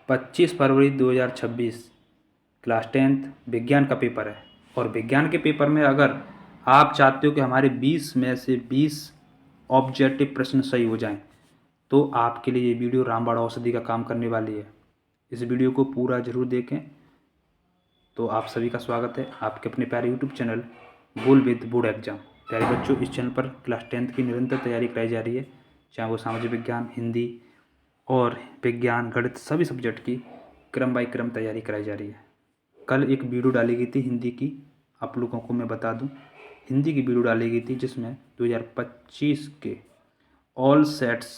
25 फरवरी 2026 class 10th विज्ञान का paper है। और विज्ञान के पेपर में अगर आप चाहते हो कि हमारे 20 में से 20 ऑब्जेक्टिव प्रश्न सही हो जाएं, तो आपके लिए ये वीडियो रामबाण औषधि का काम करने वाली है। इस वीडियो को पूरा जरूर देखें। तो आप सभी का स्वागत है आपके अपने प्यारे यूट्यूब चैनल बोल विद बोर्ड एग्जाम। प्यारे बच्चों, इस चैनल पर क्लास 10th की निरंतर तैयारी कराई जा रही है, चाहे वो सामाजिक विज्ञान, हिंदी और विज्ञान, गणित, सभी सब्जेक्ट की क्रम बाई क्रम तैयारी कराई जा रही है। कल एक वीडियो डाली गई थी हिंदी की, आप लोगों को मैं बता दूं, हिंदी की वीडियो डाली गई थी जिसमें 2025 के ऑल सेट्स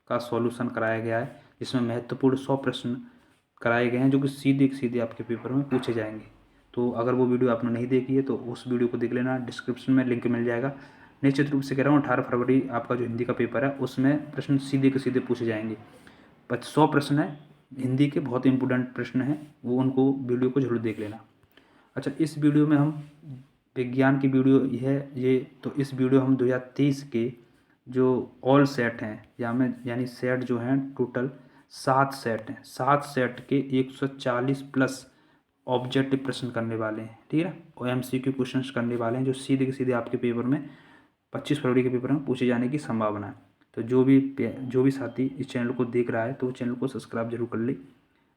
का सॉल्यूशन कराया गया है, जिसमें महत्वपूर्ण 100 प्रश्न कराए गए हैं जो कि सीधे सीधे आपके पेपर में पूछे जाएंगे। तो अगर वो वीडियो आपने नहीं देखी है तो उस वीडियो को देख लेना, डिस्क्रिप्शन में लिंक मिल जाएगा। निश्चित रूप से कह रहा हूँ 18 फरवरी आपका जो हिंदी का पेपर है उसमें प्रश्न सीधे के सीधे पूछे जाएंगे। 100 प्रश्न है हिंदी के, बहुत इंपॉर्टेंट प्रश्न हैं, वो उनको वीडियो को जरूर देख लेना। अच्छा, इस वीडियो में हम विज्ञान की वीडियो है ये, तो इस वीडियो हम 2023 के जो ऑल सेट हैं या में यानी सेट जो हैं टोटल 7 सेट हैं, 7 सेट के 140 प्लस ऑब्जेक्टिव प्रश्न करने वाले हैं, ठीक है। और MCQ क्वेश्चंस करने वाले हैं जो सीधे के सीधे आपके पेपर में 25 फरवरी के पेपर में पूछे जाने की संभावना है। तो जो भी साथी इस चैनल को देख रहा है तो वो चैनल को सब्सक्राइब जरूर कर ले,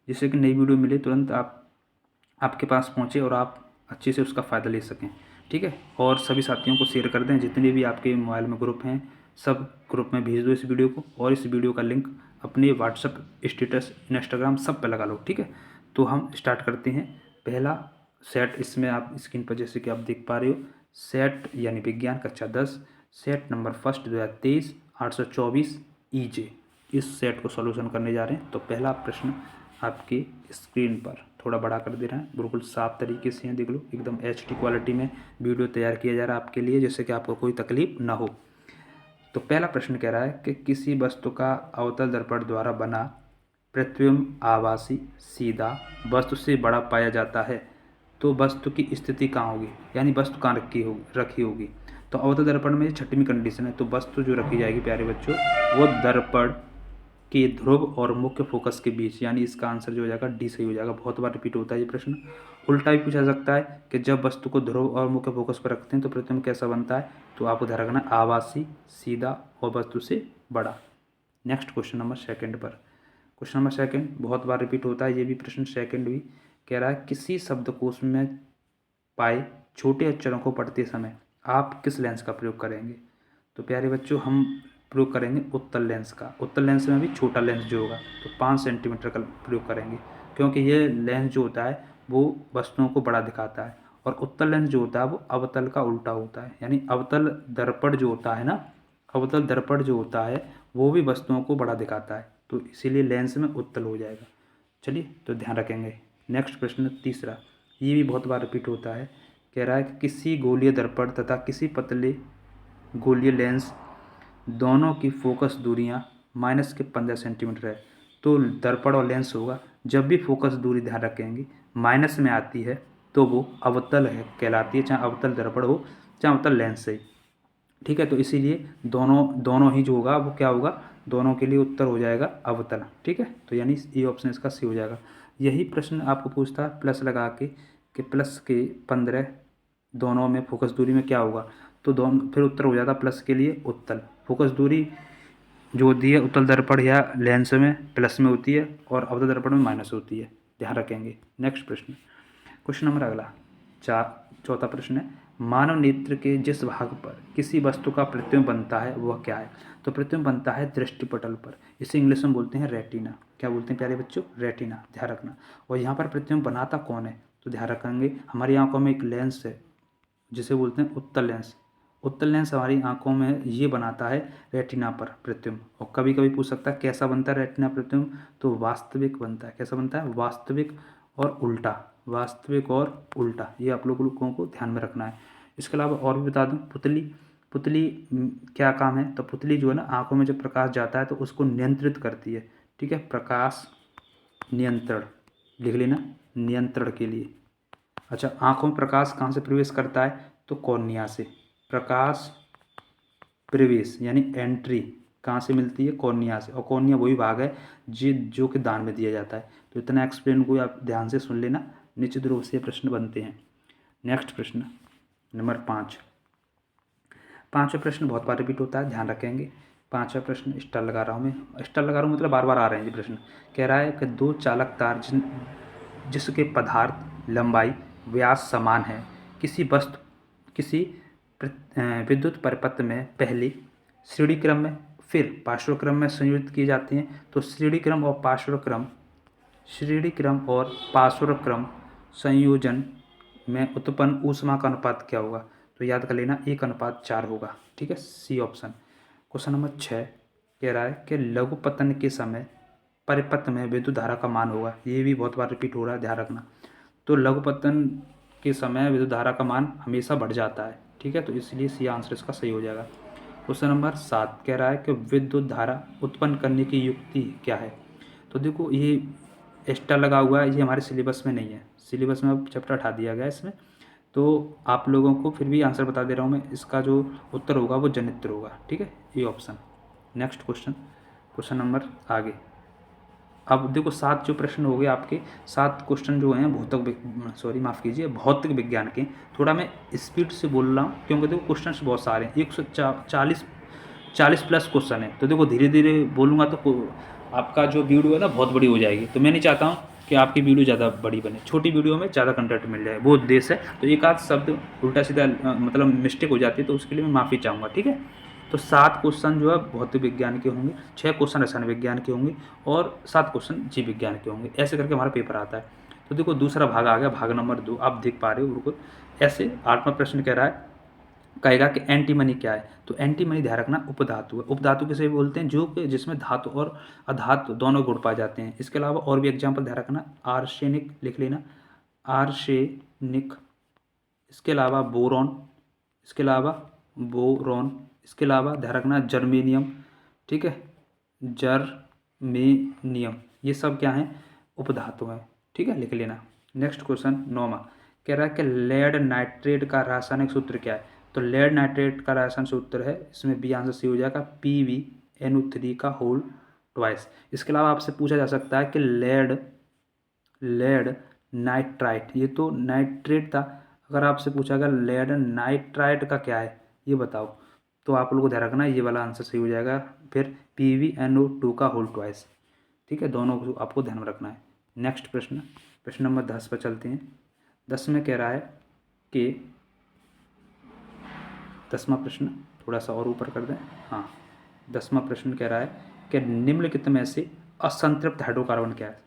जिससे कि नई वीडियो मिले तुरंत आपके पास पहुँचे और आप अच्छे से उसका फ़ायदा ले सकें, ठीक है। और सभी साथियों को शेयर कर दें, जितने भी आपके मोबाइल में ग्रुप हैं सब ग्रुप में भेज दो इस वीडियो को, और इस वीडियो का लिंक अपने व्हाट्सएप स्टेटस, इंस्टाग्राम सब पे लगा लो, ठीक है। तो हम स्टार्ट करते हैं। पहला सेट, इसमें आप स्क्रीन पर जैसे कि आप देख पा रहे हो, सेट यानी विज्ञान कक्षा 10, सेट नंबर फर्स्ट 2023 824 EJ, इस सेट को सॉल्यूशन करने जा रहे हैं। तो पहला प्रश्न आपकी स्क्रीन पर थोड़ा बड़ा कर दे रहा है, बिल्कुल साफ तरीके से देख लो, एकदम HD क्वालिटी में वीडियो तैयार किया जा रहा है आपके लिए, जिससे कि आपको कोई तकलीफ ना हो। तो पहला प्रश्न कह रहा है कि किसी वस्तु का अवतल दर्पण द्वारा बना प्रतिबिंब आभासी सीधा वस्तु से बड़ा पाया जाता है, तो वस्तु की स्थिति कहाँ होगी, यानी वस्तु कहाँ रखी होगी। तो अवतल दर्पण में 6वीं कंडीशन है, तो वस्तु जो रखी जाएगी प्यारे बच्चों वो दर्पण के ध्रुव और मुख्य फोकस के बीच, यानी इसका आंसर जो हो जाएगा D सही हो जाएगा। बहुत बार रिपीट होता है ये प्रश्न। उल्टा भी पूछा सकता है कि जब वस्तु को ध्रुव और मुख्य फोकस पर रखते हैं तो प्रतिबिंब कैसा बनता है, तो आपको ध्यान रखना आभासी, सीधा और वस्तु से बड़ा। नेक्स्ट क्वेश्चन नंबर सेकंड पर, क्वेश्चन नंबर सेकंड बहुत बार रिपीट होता है ये भी प्रश्न, सेकंड भी कह रहा है किसी शब्दकोश में पाए छोटे अक्षरों को पढ़ते समय आप किस लेंस का प्रयोग करेंगे। तो प्यारे बच्चों हम प्रयोग करेंगे उत्तल लेंस का। उत्तल लेंस में भी छोटा लेंस जो होगा तो 5 सेंटीमीटर का प्रयोग करेंगे, क्योंकि ये लेंस जो होता है वो वस्तुओं को बड़ा दिखाता है, और उत्तल लेंस जो होता है वो अवतल का उल्टा होता है, यानी अवतल दर्पण जो होता है ना, अवतल दर्पण जो होता है वो भी वस्तुओं को बड़ा दिखाता है, तो इसीलिए लेंस में उत्तल हो जाएगा। चलिए तो ध्यान रखेंगे। नेक्स्ट प्रश्न तीसरा, ये भी बहुत बार रिपीट होता है, कह रहा है कि किसी गोलीय दर्पण तथा किसी पतले गोलीय लेंस दोनों की फोकस दूरियां -15 सेंटीमीटर है, तो दर्पण और लेंस होगा, जब भी फोकस दूरी ध्यान रखेंगे माइनस में आती है तो वो अवतल है कहलाती है, चाहे अवतल दर्पण हो चाहे अवतल लेंस है, ठीक है। तो इसीलिए दोनों ही जो होगा वो क्या होगा, दोनों के लिए उत्तर हो जाएगा अवतल, ठीक है। तो यानी ये ऑप्शन इसका सी हो जाएगा। यही प्रश्न आपको पूछता है प्लस लगा के कि प्लस के 15 दोनों में फोकस दूरी में क्या होगा, तो दोनों फिर उत्तर हो जाता प्लस के लिए उत्तल। फोकस दूरी जो होती है उत्तल दर्पण या लेंस में प्लस में होती है और अवतल दर्पण में माइनस होती है, ध्यान रखेंगे। नेक्स्ट प्रश्न, क्वेश्चन नंबर अगला चौथा प्रश्न है, मानव नेत्र के जिस भाग पर किसी वस्तु का प्रतिबिंब बनता है वह क्या है। तो प्रतिबिंब बनता है दृष्टिपटल पर, इसे इंग्लिश में बोलते हैं रेटिना। क्या बोलते हैं प्यारे बच्चों, रेटिना, ध्यान रखना। और यहाँ पर प्रतिबिंब बनाता कौन है, तो ध्यान रखेंगे हमारी आंखों में एक लेंस है जिसे बोलते हैं उत्तल लेंस। उत्तल लेंस हमारी आंखों में ये बनाता है रेटिना पर प्रतिबिंब। और कभी कभी पूछ सकता है कैसा बनता है रेटिना प्रतिबिंब, तो वास्तविक बनता है। कैसा बनता है, वास्तविक और उल्टा, वास्तविक और उल्टा, ये आप लोगों को ध्यान में रखना है। इसके अलावा और भी बता दूं, पुतली पुतली क्या काम है, तो पुतली जो है ना आंखों में जब प्रकाश जाता है तो उसको नियंत्रित करती है, ठीक है। प्रकाश नियंत्रण लिख लेना, नियंत्रण के लिए। अच्छा, आंखों में प्रकाश कहाँ से प्रवेश करता है, तो कॉर्निया से। प्रकाश प्रवेश यानी एंट्री कहाँ से मिलती है? कॉर्निया से। और कॉर्निया वही भाग है जो कि दान में दिया जाता है। तो इतना एक्सप्लेन को आप ध्यान से सुन लेना, निश्चित रूप से प्रश्न बनते हैं। नेक्स्ट प्रश्न नंबर 5। पाँचवा प्रश्न बहुत बार रिपीट होता है, ध्यान रखेंगे। पाँचवा प्रश्न स्टार लगा रहा हूँ मैं, स्टार लगा रहा हूँ मतलब बार बार आ रहे हैं ये प्रश्न। कह रहा है कि दो चालक तार जिसके पदार्थ, लंबाई, व्यास समान है, किसी विद्युत परिपथ में पहले श्रेणी क्रम में फिर पार्श्वक्रम में संयोजित किए जाते हैं, तो श्रेणी क्रम और पार्श्वक्रम संयोजन में उत्पन्न ऊष्मा का अनुपात क्या होगा? तो याद कर लेना 1:4 होगा। ठीक है, सी ऑप्शन। क्वेश्चन नंबर 6 कह रहा है कि लघु पतन के समय परिपथ में विद्युत धारा का मान होगा। ये भी बहुत बार रिपीट हो रहा है, ध्यान रखना। तो लघु पतन के समय विद्युत धारा का मान हमेशा बढ़ जाता है। ठीक है, तो इसलिए सी आंसर इसका सही हो जाएगा। क्वेश्चन नंबर 7 कह रहा है कि विद्युत धारा उत्पन्न करने की युक्ति क्या है? तो देखो, ये एक्स्ट्रा लगा हुआ है, ये हमारे सिलेबस में नहीं है। सिलेबस में अब चैप्टर हटा दिया गया है इसमें, तो आप लोगों को फिर भी आंसर बता दे रहा हूँ मैं। इसका जो उत्तर होगा वो जनित्र होगा। ठीक है, ये ऑप्शन। नेक्स्ट क्वेश्चन नंबर आगे। अब देखो 7 जो प्रश्न हो गए आपके, 7 क्वेश्चन जो हैं भौतिक विज्ञान के। थोड़ा मैं स्पीड से बोल रहा हूँ क्योंकि देखो क्वेश्चन बहुत सारे हैं, 140 प्लस क्वेश्चन है। तो देखो धीरे धीरे बोलूँगा तो आपका जो वीडियो है ना बहुत बड़ी हो जाएगी। तो मैं नहीं चाहता हूँ कि आपकी वीडियो ज़्यादा बड़ी बने, छोटी वीडियो में ज़्यादा कंटेंट मिल जाए, वो उद्देश्य है। तो एक आध शब्द उल्टा सीधा मतलब मिस्टेक हो जाती है, तो उसके लिए मैं माफ़ी चाहूँगा। ठीक है, तो 7 क्वेश्चन जो है भौतिक विज्ञान के होंगे, 6 क्वेश्चन रसायन विज्ञान के होंगे और 7 क्वेश्चन जीव विज्ञान के होंगे। ऐसे करके हमारा पेपर आता है। तो देखो दूसरा भाग आ गया, भाग नंबर 2 आप देख पा रहे हो बिल्कुल ऐसे। 8वां प्रश्न कह रहा है, कहेगा कि एंटीमनी क्या है? तो एंटीमनी ध्यान रखना उपधातु है। उपधातु किसे बोलते हैं? जो कि जिसमें धातु और अधातु दोनों गुण पाए जाते हैं। इसके अलावा और भी एग्जाम्पल ध्यान रखना, आर्सेनिक लिख लेना, आर्सेनिक। इसके अलावा बोरॉन, इसके अलावा ध्यान रखना जर्मेनियम। ठीक है, जर्मेनियम, ये सब क्या है? उपधातु हैं। ठीक है, लिख लेना। नेक्स्ट क्वेश्चन 9वां कह रहा है कि लेड नाइट्रेट का रासायनिक सूत्र क्या है? तो लेड नाइट्रेट का रासायनिक सूत्र है, इसमें बी आंसर सी हो जाएगा, PbNO3 का होल ट्वाइस। इसके अलावा आपसे पूछा जा सकता है कि लेड नाइट्राइट, ये तो नाइट्रेट था, अगर आपसे पूछा गया लेड नाइट्राइट का क्या है ये बताओ, तो आप लोगों को ध्यान रखना ये वाला आंसर सही हो जाएगा, फिर PbNO2 का होल ट्वाइस। ठीक है, दोनों को आपको ध्यान में रखना है। नेक्स्ट प्रश्न नंबर 10 पर चलते हैं। 10 में कह रहा है कि 10वां प्रश्न थोड़ा सा और ऊपर कर दें। हाँ, 10वां प्रश्न कह रहा है कि निम्नलिखित में से असंतृप्त हाइड्रोकार्बन क्या है?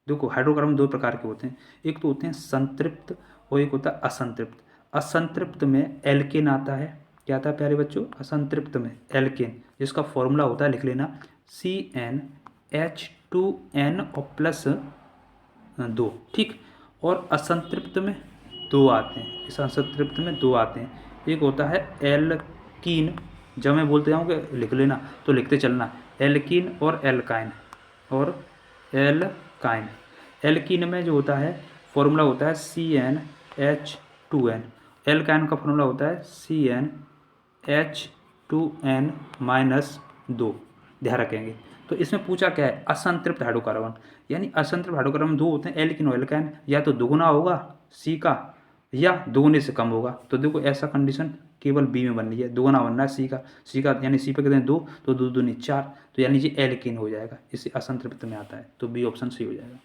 देखो हाइड्रोकार्बन 2 प्रकार के होते हैं, एक तो होते हैं संतृप्त और एक होता है असंतृप्त। असंतृप्त में एल्केन आता है। क्या आता है प्यारे बच्चों? असंतृप्त में एल्केन, जिसका फॉर्मूला होता है, लिख लेना, CnH2n और +2। ठीक, और असंतृप्त में 2 आते हैं, इस असंतृप्त में 2 आते हैं। एक होता है एल्कीन, जब मैं बोलते जाऊँ कि लिख लेना तो लिखते चलना, एल्कीन और एल्काइन। एल्कीन में जो होता है फॉर्मूला होता है CnH2n, एल्काइन का फॉर्मूला होता है CnH2n-2। ध्यान रखेंगे। तो इसमें पूछा क्या है? असंतृप्त हाइड्रोकार्बन, यानी असंतृप्त हाइड्रोकार्बन 2 होते हैं, एल्कीन और एल्काइन, या तो दुगुना होगा सी का या दुगुने से कम होगा। तो देखो ऐसा कंडीशन केवल बी में बन रही है, दुगुना बनना है सी का यानी सी पे कहते हैं 2, तो 2 दूनी 4, तो यानी ये एल्कीन हो जाएगा, इसे असंतृप्त में आता है, तो बी ऑप्शन सही हो जाएगा।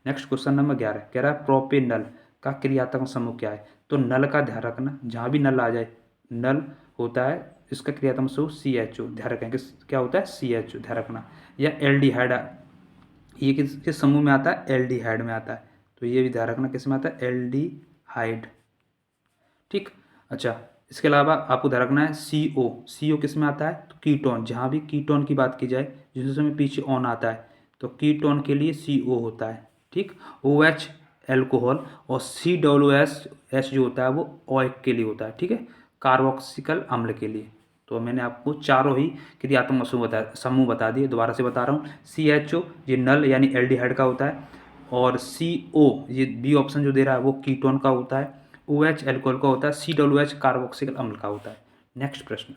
नेक्स्ट क्वेश्चन नंबर 11 कह रहा है प्रोपेनल का क्रियात्मक समूह क्या है? तो नल का ध्यान रखना, जहाँ भी नल आ जाए, नल होता है, इसका क्रियात्मक समूह CHO, ध्यान रखेंगे क्या होता है? CHO, ध्यान रखना। या एल्डिहाइड, ये किस समूह में आता है? एल्डिहाइड में आता है, तो ये भी ध्यान रखना किस में आता है? एल्डिहाइड। ठीक, अच्छा, इसके अलावा आपको ध्यान रखना है CO किस में आता है? तो कीटोन, जहाँ भी कीटोन की बात की जाए, जिस समय पीछे ऑन आता है, तो कीटोन के लिए CO होता है। ठीक, OH एल्कोहल और COOH जो होता है वो ओइक के लिए होता है। ठीक है, कार्बोक्सिल अम्ल के लिए। तो मैंने आपको चारों ही क्रियात्मक समूह बता दिए, दोबारा से बता रहा हूँ। CHO ये नल यानी एल्डिहाइड का होता है, और CO ये बी ऑप्शन जो दे रहा है वो कीटोन का होता है, OH एल्कोहल का होता है, COOH कार्बोक्सिल अम्ल का होता है। नेक्स्ट प्रश्न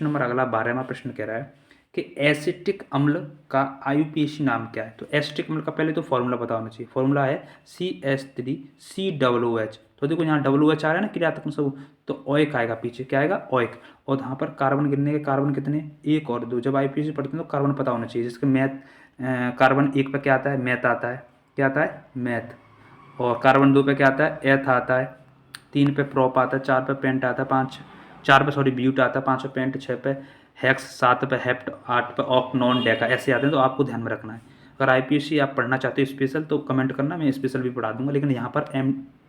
नंबर अगला 12वां प्रश्न कह रहा है कि एसिटिक अम्ल का IUPAC नाम क्या है। तो एसिटिक अम्ल का पहले तो फॉर्मूला पता होना चाहिए। फॉर्मूला है CH3COOH। तो देखो यहाँ OH आ रहा है ना क्रियात्मक समूह, तो ओइक आएगा पीछे, क्या आएगा ओइक। और यहाँ पर कार्बन गिनने के कार्बन कितने, 1 और 2। जब IUPAC पढ़ते हैं तो कार्बन पता होना चाहिए, जिसके मैथ कार्बन 1 पे क्या आता है, मैथ आता है, क्या आता है, मैथ। और कार्बन 2 पे क्या आता है, एथ आता है। 3 पे प्रोप आता है, 4 पे पेंट आता है, 4 पे सॉरी ब्यूट आता है, 5 पे पेंट, 6 पे हेक्स, 7 पे हेप्ट, 8 पे ऑक, नॉन, डेका, ऐसे आते हैं। तो आपको ध्यान में रखना है। अगर IPSC आप पढ़ना चाहते हो स्पेशल तो कमेंट करना, मैं स्पेशल भी पढ़ा दूंगा। लेकिन यहाँ पर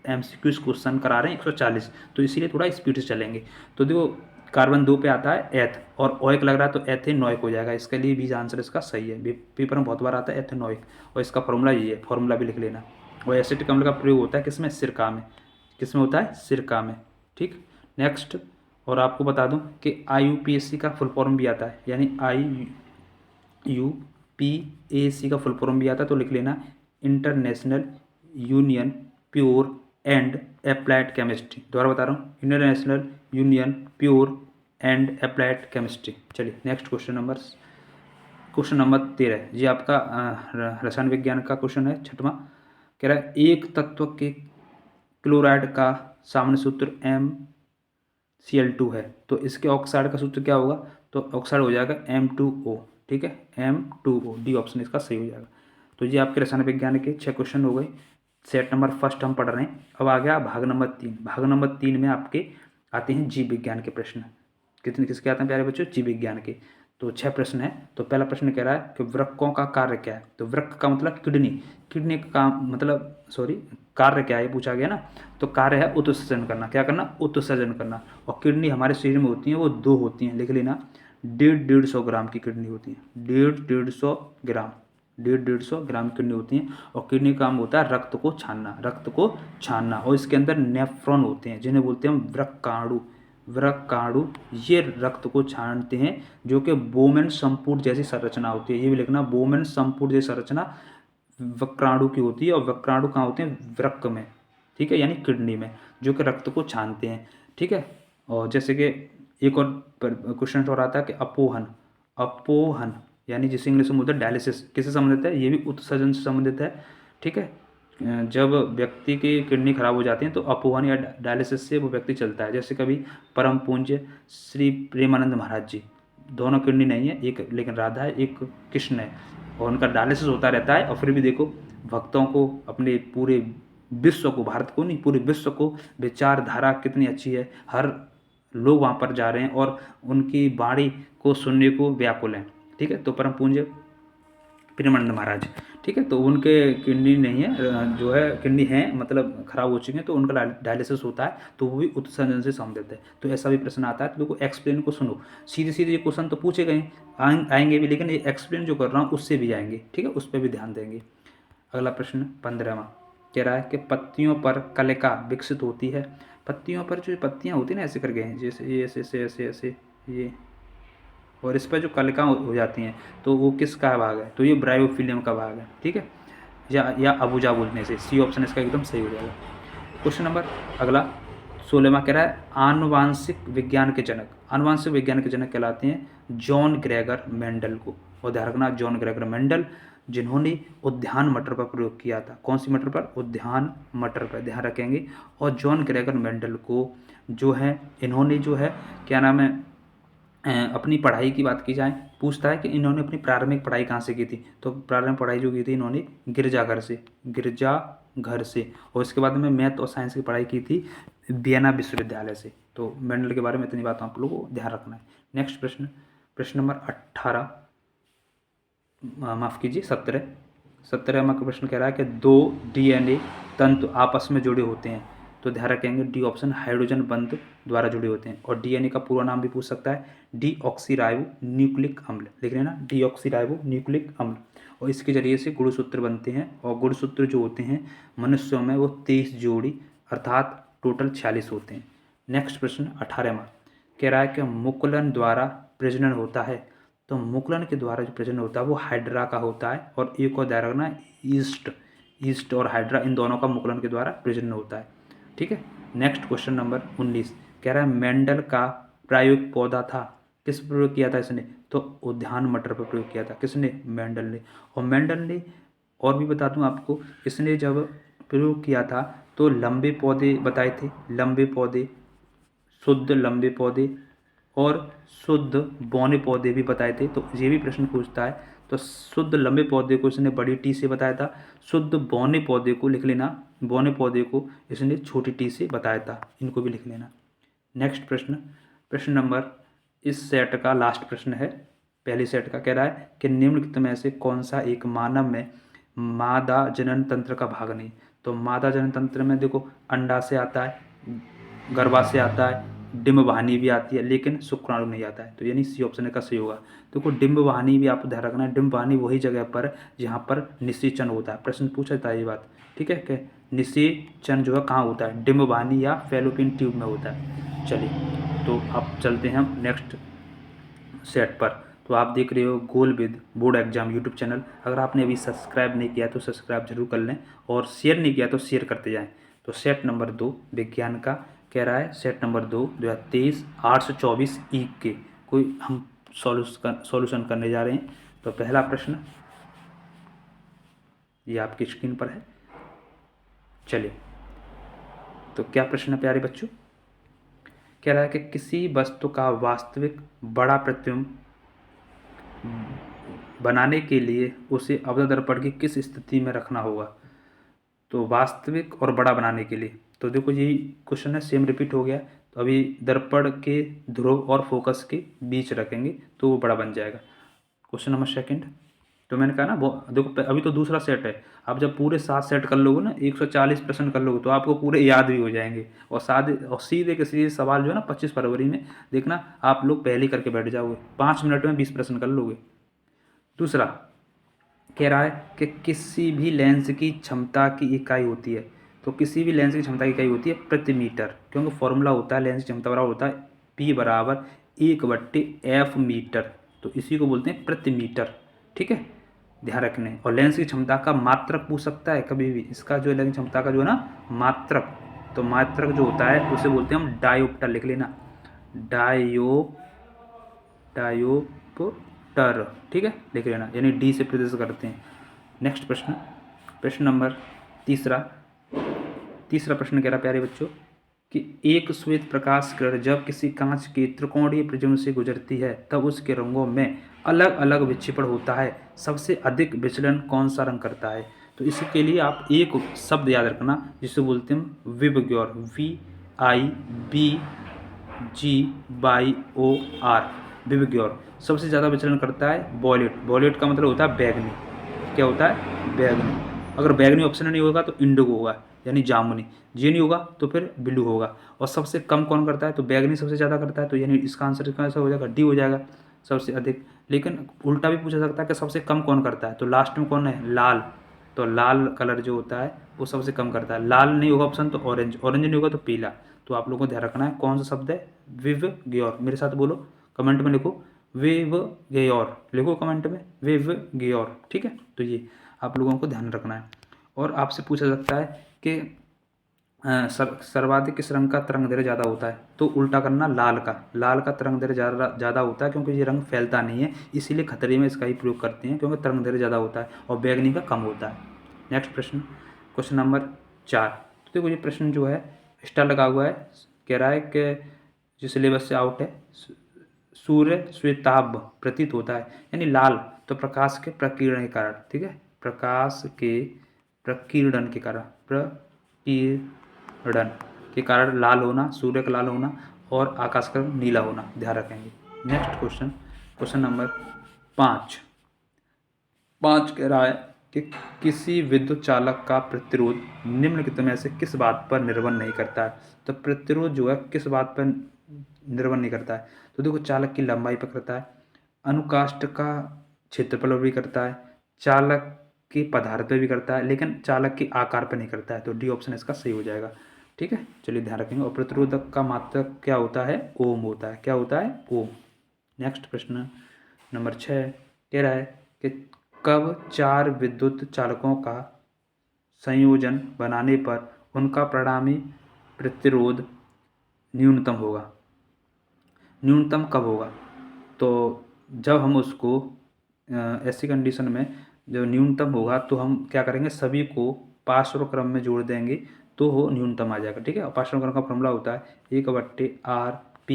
MCQs क्वेश्चन करा रहे हैं 140, तो इसीलिए थोड़ा स्पीड से चलेंगे। तो देखो कार्बन 2 पे आता है एथ और ओइक लग रहा है, तो एथेनोइक हो जाएगा। इसके लिए भी आंसर इसका सही है, पेपर में बहुत बार आता है एथेनोइक, और इसका फॉर्मूला ये है, फॉर्मूला भी लिख लेना। और एसिटिक अम्ल का प्रयोग होता है किसमें, सिरका में। किसमें होता है, सिरका में। ठीक, नेक्स्ट। और आपको बता दूं कि IUPAC का फुल फॉर्म भी आता है, यानी IUPAC का फुल फॉर्म भी आता है, तो लिख लेना international union pure and applied chemistry. दोबारा बता रहा हूँ, international union pure and applied chemistry. चलिए नेक्स्ट क्वेश्चन नंबर 13 जी आपका रसायन विज्ञान का क्वेश्चन है, 6वां। कह रहा है एक तत्व के क्लोराइड का सामान्य सूत्र MCl2 है, तो इसके ऑक्साइड का सूत्र क्या होगा, तो ऑक्साइड हो जाएगा M2O। ठीक है, M2O, डी ऑप्शन इसका सही हो जाएगा। तो ये आपके रसायन विज्ञान के 6 क्वेश्चन हो गए। सेट नंबर फर्स्ट हम पढ़ रहे हैं। अब आ गया भाग नंबर 3। भाग नंबर 3 में आपके आते हैं जीव विज्ञान के प्रश्न। कितने किसके आते हैं प्यारे बच्चों, जीव विज्ञान के। तो 6 प्रश्न है। तो पहला प्रश्न कह रहा है कि वृक्कों का कार्य क्या है। तो वृक्क का मतलब किडनी, किडनी का मतलब सॉरी कार्य क्या है, ये पूछा गया ना। तो कार्य है उत्सर्जन करना, क्या करना, उत्सर्जन करना। और किडनी हमारे शरीर में होती है वो 2 होती हैं, लिख लेना। 150 ग्राम की किडनी होती है, 150 ग्राम, 150 ग्राम किडनी होती हैं। और किडनी का काम होता है रक्त को छानना, रक्त को छानना। और इसके अंदर नेफ्रॉन होते हैं, जिन्हें बोलते हैं हम वृक्काणु। वृक्काणु ये रक्त को छानते हैं, जो कि बोमेन संपुट जैसी संरचना होती है। ये भी लिखना, बोमेन संपुट जैसी संरचना वक्राणु की होती है। और वक्राणु कहाँ होते हैं, वृक्क में। ठीक है, यानी किडनी में, जो कि रक्त को छानते हैं। ठीक है, और जैसे कि एक और क्वेश्चन और आता है कि अपोहन, अपोहन यानी जिसे इंग्लिश में बोलते हैं डायलिसिस, किससे संबंधित है, ये भी उत्सर्जन से संबंधित है। ठीक है, जब व्यक्ति की किडनी खराब हो जाती है तो अपोहन या डायलिसिस से वो व्यक्ति चलता है। जैसे कभी परम पूज्य श्री प्रेमानंद महाराज जी, दोनों किडनी नहीं है, एक लेकिन राधा है, एक कृष्ण है, और उनका डायलिसिस होता रहता है। और फिर भी देखो भक्तों को, अपने पूरे विश्व को, भारत को नहीं पूरे विश्व को विचारधारा कितनी अच्छी है। हर लोग वहाँ पर जा रहे हैं और उनकी वाणी को सुनने को व्याकुल हैं। ठीक है, तो परम पूज्य प्रेमानंद महाराज। ठीक है, तो उनके किडनी नहीं है, जो है किडनी है मतलब खराब हो चुके हैं, तो उनका डायलिसिस होता है, तो वो भी उत्सर्जन से संबंधित है। तो ऐसा भी प्रश्न आता है। तो देखो एक्सप्लेन को सुनो, सीधे सीधे ये क्वेश्चन तो पूछे गए आएंगे भी, लेकिन ये एक्सप्लेन जो कर रहा हूँ उससे भी आएंगे। ठीक है, उस पर भी ध्यान देंगे। अगला प्रश्न 15वां कह रहा है कि पत्तियों पर कलिका विकसित होती है। पत्तियों पर जो पत्तियाँ होती है ना, ऐसे करके जैसे ये ऐसे ऐसे ऐसे ऐसे ये, और इस पर जो कलिका हो जाती हैं, तो वो किसका भाग है, तो ये ब्रायोफिलियम का भाग है। ठीक है, या अबूजा बोलने से, सी ऑप्शन इसका एकदम सही हो जाएगा। क्वेश्चन नंबर अगला 16वां कह रहा है आनुवांशिक विज्ञान के जनक। आनुवांशिक विज्ञान के जनक कहलाते हैं जॉन ग्रेगर मेंडल को। और ध्यान रखना, जॉन ग्रेगर मेंडल, जिन्होंने उद्यान मटर पर प्रयोग किया था। कौन सी मटर पर, उद्यान मटर पर, ध्यान रखेंगे। और जॉन ग्रेगर मेंडल को जो है, इन्होंने जो है क्या नाम है, अपनी पढ़ाई की बात की जाए, पूछता है कि इन्होंने अपनी प्रारंभिक पढ़ाई कहाँ से की थी। तो प्रारंभिक पढ़ाई जो की थी इन्होंने गिरजाघर से, गिरजाघर से। और इसके बाद में मैथ और साइंस की पढ़ाई की थी वियना विश्वविद्यालय से। तो मेंडल के बारे में इतनी बात आप लोगों को ध्यान रखना है। नेक्स्ट प्रश्न, प्रश्न नंबर 18, माफ़ कीजिए 17वां प्रश्न कह रहा है कि 2 DNA तंतु आपस में जुड़े होते हैं। तो ध्यान रखेंगे, डी ऑप्शन हाइड्रोजन बंध द्वारा जुड़े होते हैं। और DNA का पूरा नाम भी पूछ सकता है, डीऑक्सीराइबो न्यूक्लिक अम्ल, लिख लेना, डीऑक्सीराइबो न्यूक्लिक अम्ल। और इसके जरिए से गुणसूत्र बनते हैं। और गुणसूत्र जो होते हैं मनुष्यों में वो 23 जोड़ी, अर्थात टोटल 46 होते हैं। नेक्स्ट प्रश्न 18वां कह रहा है कि मुकुलन द्वारा प्रजनन होता है। तो मुकुलन के द्वारा जो प्रजनन होता है वो हाइड्रा का होता है। और एक और ध्यान रखना, ईस्ट और हाइड्रा, इन दोनों का मुकुलन के द्वारा प्रजनन होता है। ठीक है, नेक्स्ट क्वेश्चन नंबर 19 कह रहा है मेंडल का प्रायोगिक पौधा था। किस प्रयोग किया था इसने, तो उद्यान मटर पर प्रयोग किया था। किसने? मेंडल ने। और मेंडल ने, और भी बता दूं आपको, इसने जब प्रयोग किया था तो लंबे पौधे बताए थे, लंबे पौधे, शुद्ध लंबे पौधे और शुद्ध बौने पौधे भी बताए थे। तो ये भी प्रश्न पूछता है। तो शुद्ध लंबे पौधे को इसने बड़ी टी से बताया था, शुद्ध बौने पौधे को लिख लेना, बौने पौधे को इसने छोटी टी से बताया था, इनको भी लिख लेना। नेक्स्ट प्रश्न, प्रश्न नंबर, इस सेट का लास्ट प्रश्न है, पहले सेट का। कह रहा है कि निम्नलिखित में से कौन सा एक मानव में मादा जनन तंत्र का भाग नहीं? तो मादा जनन तंत्र में देखो, अंडा से आता है, गर्भा से आता है, डिम्ब वाहिनी भी आती है, लेकिन शुक्राणु नहीं आता है। तो यानी सी ऑप्शन का सही होगा। देखो डिम्ब वाहिनी भी आपको ध्यान रखना है, डिम्ब वाहिनी वही जगह पर जहाँ पर निषेचन होता है। प्रश्न पूछा जाता है ये बात, ठीक है, कि निषेचन जो है कहाँ होता है, डिम्ब वाहिनी या फैलोपियन ट्यूब में होता है। चलिए, तो अब चलते हैं हम नेक्स्ट सेट पर। तो आप देख रहे हो goal with board exam YouTube channel. अगर आपने अभी सब्सक्राइब नहीं किया तो सब्सक्राइब जरूर कर लें, और शेयर नहीं किया तो शेयर करते जाएं। तो सेट नंबर 2 विज्ञान का कह रहा है, सेट नंबर 2 2023 824 ई के कोई हम सॉल्यूशन करने जा रहे हैं। तो पहला प्रश्न ये आपकी स्क्रीन पर है। चलिए, तो क्या प्रश्न है प्यारे बच्चों? कह रहा है कि किसी वस्तु का वास्तविक बड़ा प्रतिबिंब बनाने के लिए उसे अवतल दर्पण की किस स्थिति में रखना होगा? तो वास्तविक और बड़ा बनाने के लिए, तो देखो यही क्वेश्चन है, सेम रिपीट हो गया। तो अभी दर्पण के ध्रुव और फोकस के बीच रखेंगे तो वो बड़ा बन जाएगा। क्वेश्चन नंबर सेकंड, तो मैंने कहा ना वो देखो, अभी तो दूसरा सेट है। आप जब पूरे 7 सेट कर लोगे ना, 140 प्रश्न कर लोगे, तो आपको पूरे याद भी हो जाएंगे। और सादे और सीधे के सीधे सवाल जो है ना 25 फरवरी में देखना, आप लोग पहले करके बैठ जाओगे, 5 मिनट में 20 प्रश्न कर लोगे। दूसरा कह रहा है कि किसी भी लेंस की क्षमता की इकाई होती है। तो किसी भी लेंस की क्षमता की इकाई होती है प्रति मीटर, क्योंकि फॉर्मूला होता है लेंस की क्षमता बराबर होता है P बराबर 1/f मीटर। तो इसी को बोलते हैं प्रति मीटर, ठीक है, ध्यान रखने। और लेंस की क्षमता का मात्रक पूछ सकता है कभी भी, इसका जो लेंस क्षमता का जो है ना मात्रक, तो मात्रक जो होता है उसे बोलते हैं हम डायोप्टर, लिख लेना, डायोप्टर, ठीक है, लिख लेना, यानी डी से प्रदर्शित करते हैं। नेक्स्ट प्रश्न, प्रश्न नंबर तीसरा प्रश्न कह रहा प्यारे बच्चों कि एक श्वेत प्रकाश किरण जब किसी कांच के त्रिकोणीय प्रिज्म से गुजरती है तब उसके रंगों में अलग अलग विक्षेपण होता है, सबसे अधिक विचलन कौन सा रंग करता है? तो इसके लिए आप एक शब्द याद रखना जिसे बोलते हैं विबग्योर, VIBGYOR, विबग्योर। सबसे ज़्यादा विचलन करता है वॉयलेट, वॉयलेट का मतलब होता है बैगनी। क्या होता है? बैगनी। अगर बैगनी ऑप्शन नहीं होगा तो इंडिगो होगा, यानी जामुनी। ये नहीं होगा तो फिर ब्लू होगा। और सबसे कम कौन करता है? तो बैगनी सबसे ज़्यादा करता है, तो यानी इसका आंसर कैसा हो जाएगा? डी हो जाएगा, सबसे अधिक। लेकिन उल्टा भी पूछा सकता है कि सबसे कम कौन करता है, तो लास्ट में कौन है? लाल। तो लाल कलर जो होता है वो सबसे कम करता है। लाल नहीं होगा ऑप्शन तो ऑरेंज, ऑरेंज नहीं होगा तो पीला। तो आप लोगों को ध्यान रखना है कौन सा शब्द है, विबग्योर। मेरे साथ बोलो, कमेंट में लिखो विबग्योर, लिखो कमेंट में विबग्योर, ठीक है। तो ये आप लोगों को ध्यान रखना है। और आपसे पूछा सकता है कि सर्वाधिक किस रंग का तरंग दैर्ध्य ज़्यादा होता है? तो उल्टा करना, लाल का। लाल का तरंग दैर्ध्य ज़्यादा होता है क्योंकि ये रंग फैलता नहीं है, इसीलिए खतरे में इसका ही प्रयोग करते हैं, क्योंकि तरंग दैर्ध्य ज़्यादा होता है, और बैगनी का कम होता है। नेक्स्ट प्रश्न, क्वेश्चन नंबर 4। तो देखो ये प्रश्न जो है स्टार लगा हुआ है, कह रहा है कि जो सिलेबस से आउट है, सूर्य श्वेताभ प्रतीत होता है, यानी लाल, तो प्रकाश के प्रकीर्णन के कारण, ठीक है, प्रकाश के प्रकीर्णन के कारण, प्रकीर्णन के कारण लाल होना, सूर्य का लाल होना, और आकाश का नीला होना, ध्यान रखेंगे। नेक्स्ट क्वेश्चन, क्वेश्चन नंबर 5 कह रहा है कि किसी विद्युत चालक का प्रतिरोध निम्नलिखित में से किस बात पर निर्भर नहीं करता है? तो प्रतिरोध जो है किस बात पर निर्भर नहीं करता है? तो देखो, चालक की लंबाई पर करता है, अनुकाष्ठ का क्षेत्रफल पर भी करता है, चालक के पदार्थ पर भी करता है, लेकिन चालक के आकार पर नहीं करता है। तो डी ऑप्शन इसका सही हो जाएगा, ठीक है। चलिए ध्यान रखेंगे। और प्रतिरोधक का मात्रक क्या होता है? ओम होता है। क्या होता है? ओम। नेक्स्ट प्रश्न नंबर 6 कह रहा है कि कब 4 विद्युत चालकों का संयोजन बनाने पर उनका परिणामी प्रतिरोध न्यूनतम होगा? न्यूनतम कब होगा? तो जब हम उसको ऐसी कंडीशन में जो न्यूनतम होगा तो हम क्या करेंगे, सभी को पार्श्व क्रम में जोड़ देंगे तो वो न्यूनतम आ जाएगा। ठीक है, और पार्श्व क्रम का फॉर्मूला होता है 1/r p,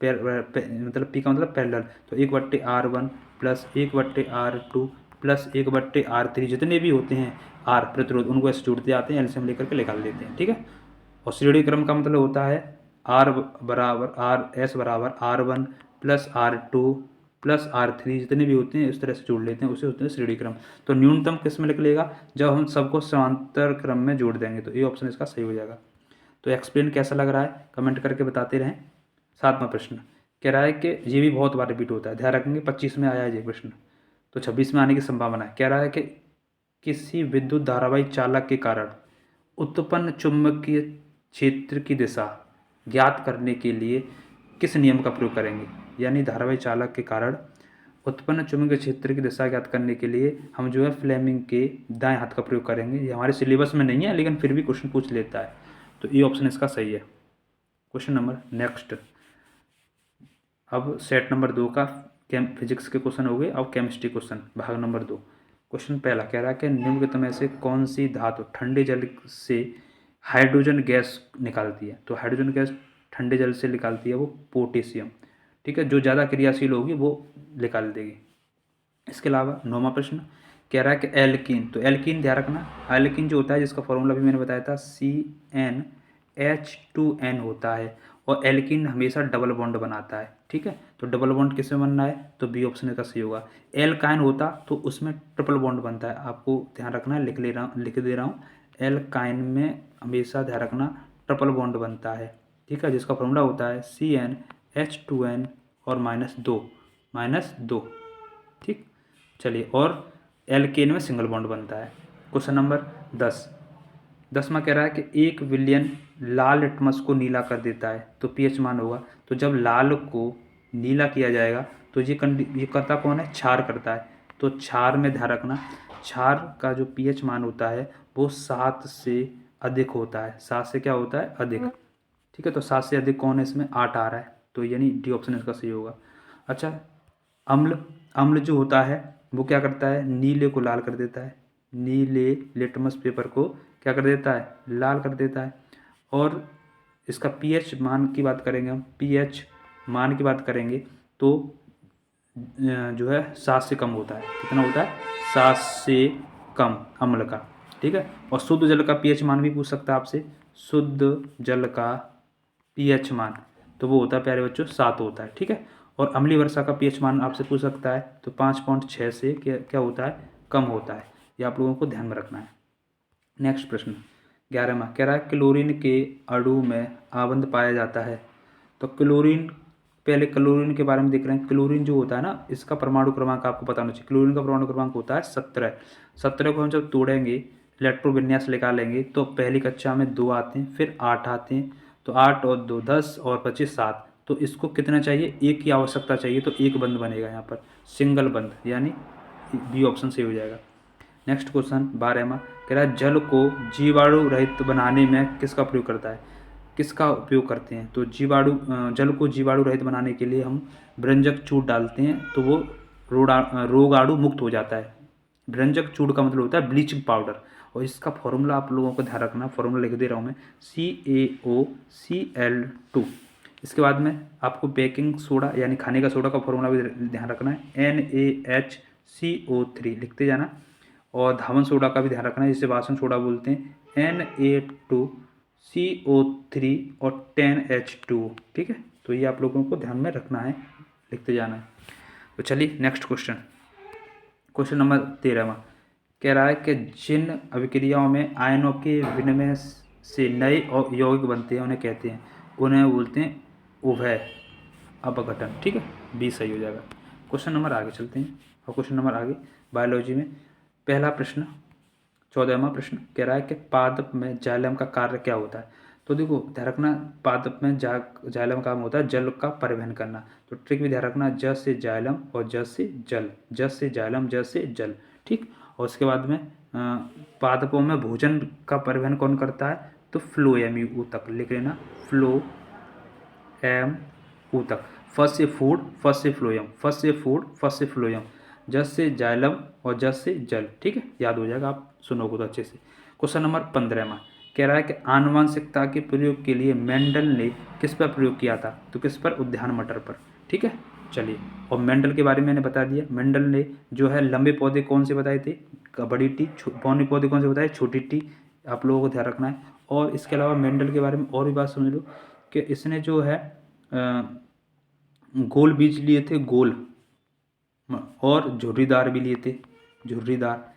मतलब p का मतलब पैरेलल, तो 1/r1 plus 1/r2 plus 1/r3 जितने भी होते हैं r प्रतिरोध उनको ऐसे जोड़ते जाते हैं, एलसीएम लेकर के निकाल लेते हैं। ठीक है, और श्रेणी क्रम का मतलब होता है S बराबर R1 plus R2 plus R3 जितने भी होते हैं इस तरह से जोड़ लेते हैं, उसे होते हैं श्रेणी क्रम। तो न्यूनतम किस में निकलेगा, जब हम सबको समांतर क्रम में जोड़ देंगे, तो ये ऑप्शन इसका सही हो जाएगा। तो एक्सप्लेन कैसा लग रहा है कमेंट करके बताते रहें। 7वां प्रश्न कह रहा है कि ये भी बहुत बार रिपीट होता है, ध्यान रखेंगे 25 में आया है ये प्रश्न, तो 26 में आने की संभावना है। कह रहा है कि किसी विद्युत धारावाही चालक के कारण उत्पन्न चुंबकीय क्षेत्र की दिशा ज्ञात करने के लिए किस नियम का प्रयोग करेंगे। यानी धारावाही चालक के कारण उत्पन्न चुंबकीय क्षेत्र की दिशा ज्ञात करने के लिए हम जो है फ्लेमिंग के दाएं हाथ का प्रयोग करेंगे। ये हमारे सिलेबस में नहीं है लेकिन फिर भी क्वेश्चन पूछ लेता है, तो ये ऑप्शन इसका सही है। क्वेश्चन नंबर नेक्स्ट, अब सेट नंबर 2 का फिजिक्स के क्वेश्चन हो गए। अब केमिस्ट्री क्वेश्चन भाग नंबर 2। क्वेश्चन पहला कह रहा है कि निम्नलिखित में से कौन सी धातु ठंडे जल से हाइड्रोजन गैस निकालती है। तो हाइड्रोजन गैस ठंडे जल से निकालती है वो पोटेशियम। ठीक है, जो ज़्यादा क्रियाशील होगी वो निकाल देगी। इसके अलावा 9वां प्रश्न कह रहा है कि एल्कीन, तो एल्कीन ध्यान रखना, एल्कीन जो होता है जिसका फॉर्मूला भी मैंने बताया था CnH2n होता है, और एल्कीन हमेशा डबल बॉन्ड बनाता है। ठीक है, तो डबल बॉन्ड किसमें बनना है, तो बी ऑप्शन का सही होगा। एल्काइन होता तो उसमें ट्रिपल बॉन्ड बनता है, आपको ध्यान रखना है, लिख दे रहा हूँ। एल्काइन में हमेशा ध्यान रखना ट्रिपल बॉन्ड बनता है। ठीक है, जिसका फॉर्मूला होता है CnH2n और -2। ठीक, चलिए, और एल्केन में सिंगल बॉन्ड बनता है। क्वेश्चन नंबर 10वां कह रहा है कि 1 बिलियन लाल लिटमस को नीला कर देता है तो पीएच मान होगा। तो जब लाल को नीला किया जाएगा तो ये करता कौन है, क्षार करता है। तो क्षार में ध्यान रखना, क्षार का जो पीएच मान होता है वो 7 से अधिक होता है। 7 से क्या होता है, अधिक। ठीक है, तो 7 से अधिक कौन है, इसमें 8 आ रहा है, तो यानी डी ऑप्शन इसका सही होगा। अच्छा, अम्ल जो होता है वो क्या करता है, नीले को लाल कर देता है। नीले लिटमस पेपर को क्या कर देता है, लाल कर देता है। और इसका पीएच मान की बात करेंगे, हम पीएच मान की बात करेंगे तो जो है 7 से कम होता है। कितना होता है, 7 से कम अम्ल का। ठीक है, और शुद्ध जल का पीएच मान भी पूछ सकता है आपसे। शुद्ध जल का पीएच मान तो वो होता है प्यारे बच्चों 7 होता है। ठीक है, और अम्लीय वर्षा का पीएच मान आपसे पूछ सकता है, तो 5.6 से क्या होता है, कम होता है। ये आप लोगों को ध्यान में रखना है। नेक्स्ट प्रश्न 11वां कह रहा है क्लोरीन के अणु में आबंध पाया जाता है। तो क्लोरीन, पहले क्लोरीन के बारे में देख रहे हैं। क्लोरीन जो होता है ना, इसका परमाणु क्रमांक आपको पता होना चाहिए। क्लोरीन का परमाणु क्रमांक होता है 17। 17 को हम जब तोड़ेंगे, इलेक्ट्रोविन्यास निकालेंगे तो पहली कक्षा में 2 आते हैं, फिर 8 आते हैं, तो 8 और 2 10 और 25 7। तो इसको कितना चाहिए, एक की आवश्यकता चाहिए, तो एक बंद बनेगा यहाँ पर, सिंगल बंद, यानी बी ऑप्शन सही हो जाएगा। नेक्स्ट क्वेश्चन 12वां कह रहा है जल को जीवाणु रहित बनाने में किसका प्रयोग करता है, किसका उपयोग करते हैं। तो जल को जीवाणु रहित बनाने के लिए हम भृंजक चूर्ण डालते हैं, तो वो रोगाणु मुक्त हो जाता है। भृंजक चूर्ण का मतलब होता है ब्लीचिंग पाउडर, और इसका फॉर्मूला आप लोगों को ध्यान रखना, फॉर्मूला लिख दे रहा हूँ मैं, CaOCl2। इसके बाद में आपको बेकिंग सोडा यानी खाने का सोडा का फॉर्मूला भी ध्यान रखना है, NaHCO3 लिखते जाना। और धावन सोडा का भी ध्यान रखना है, जिसे वासन सोडा बोलते हैं, Na2CO3 और 10H2। ठीक है, तो ये आप लोगों को ध्यान में रखना है, लिखते जाना है। तो चलिए नेक्स्ट क्वेश्चन, क्वेश्चन नंबर 13वां कह रहा है कि जिन अभिक्रियाओं में आयनों के विनिमय से नए यौगिक बनते हैं उन्हें कहते हैं, उन्हें बोलते हैं उभय अपघटन। ठीक है, बी सही हो जाएगा। क्वेश्चन नंबर आगे चलते हैं, और क्वेश्चन नंबर आगे बायोलॉजी में पहला प्रश्न 14वां प्रश्न कह रहा है कि पादप में जाइलम का कार्य क्या होता है। तो देखो ध्यान रखना, पादप में जाइलम का काम होता है जल का परिवहन करना। तो ट्रिक भी ध्यान रखना, ज से जाइलम और ज से जल, ज से जाइलम ज से जल। ठीक, और उसके बाद में पादपों में भोजन का परिवहन कौन करता है, तो फ्लोएम ऊतक लिख लेना, फ्लोएम ऊतक। फर्स्ट से फूड, फर्स्ट से फ्लोयम, फर्स्ट से फूड, फर्स्ट से फ्लोयम, जस से जाइलम और जस से जल। ठीक है, याद हो जाएगा, आप सुनोगे तो अच्छे से। क्वेश्चन नंबर 15वां कह रहा है कि आनुवंशिकता के प्रयोग के लिए मेंडल ने किस पर प्रयोग किया था? तो किस पर? उद्यान मटर पर। ठीक है, चलिए। और मेंडल के बारे में मैंने बता दिया। मेंडल ने जो है लंबे पौधे कौन से बताए थे? बड़ी टी। पौने पौधे कौन से बताए? छोटी टी। आप लोगों को ध्यान रखना है। और इसके अलावा मेंडल के बारे में और भी बात समझ लो कि इसने जो है गोल बीज लिए थे, गोल, और झुर्रीदार भी लिए थे, झुर्रीदार।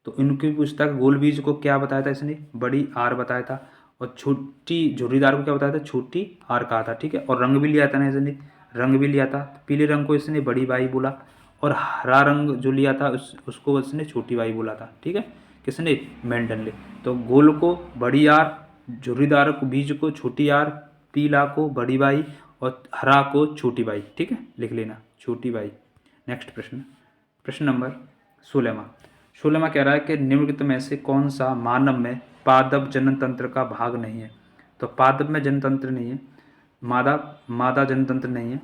तो इनकी पूछता है गोल बीज को क्या बताया था इसने? बड़ी आर बताया था। और छोटी झुर्रीदार को क्या बताया था? छोटी आर कहा था। ठीक है, और रंग भी लिया था ना इसने, रंग भी लिया था। पीले रंग को इसने बड़ी बाई बोला, और हरा रंग जो लिया था उसको इसने छोटी बाई बोला था। ठीक है, किसने? मेंडल ने। तो गोल को बड़ी आर, झुर्रीदार को बीज को छोटी आर, पीला को बड़ी बाई, और हरा को छोटी बाई। ठीक है, लिख लेना, छोटी बाई। नेक्स्ट प्रश्न, प्रश्न नंबर 16वां कह रहा है कि निम्नलिखित में से कौन सा मानव में पादप जननतंत्र का भाग नहीं है? तो पादप में जननतंत्र नहीं है, मादा जननतंत्र नहीं है,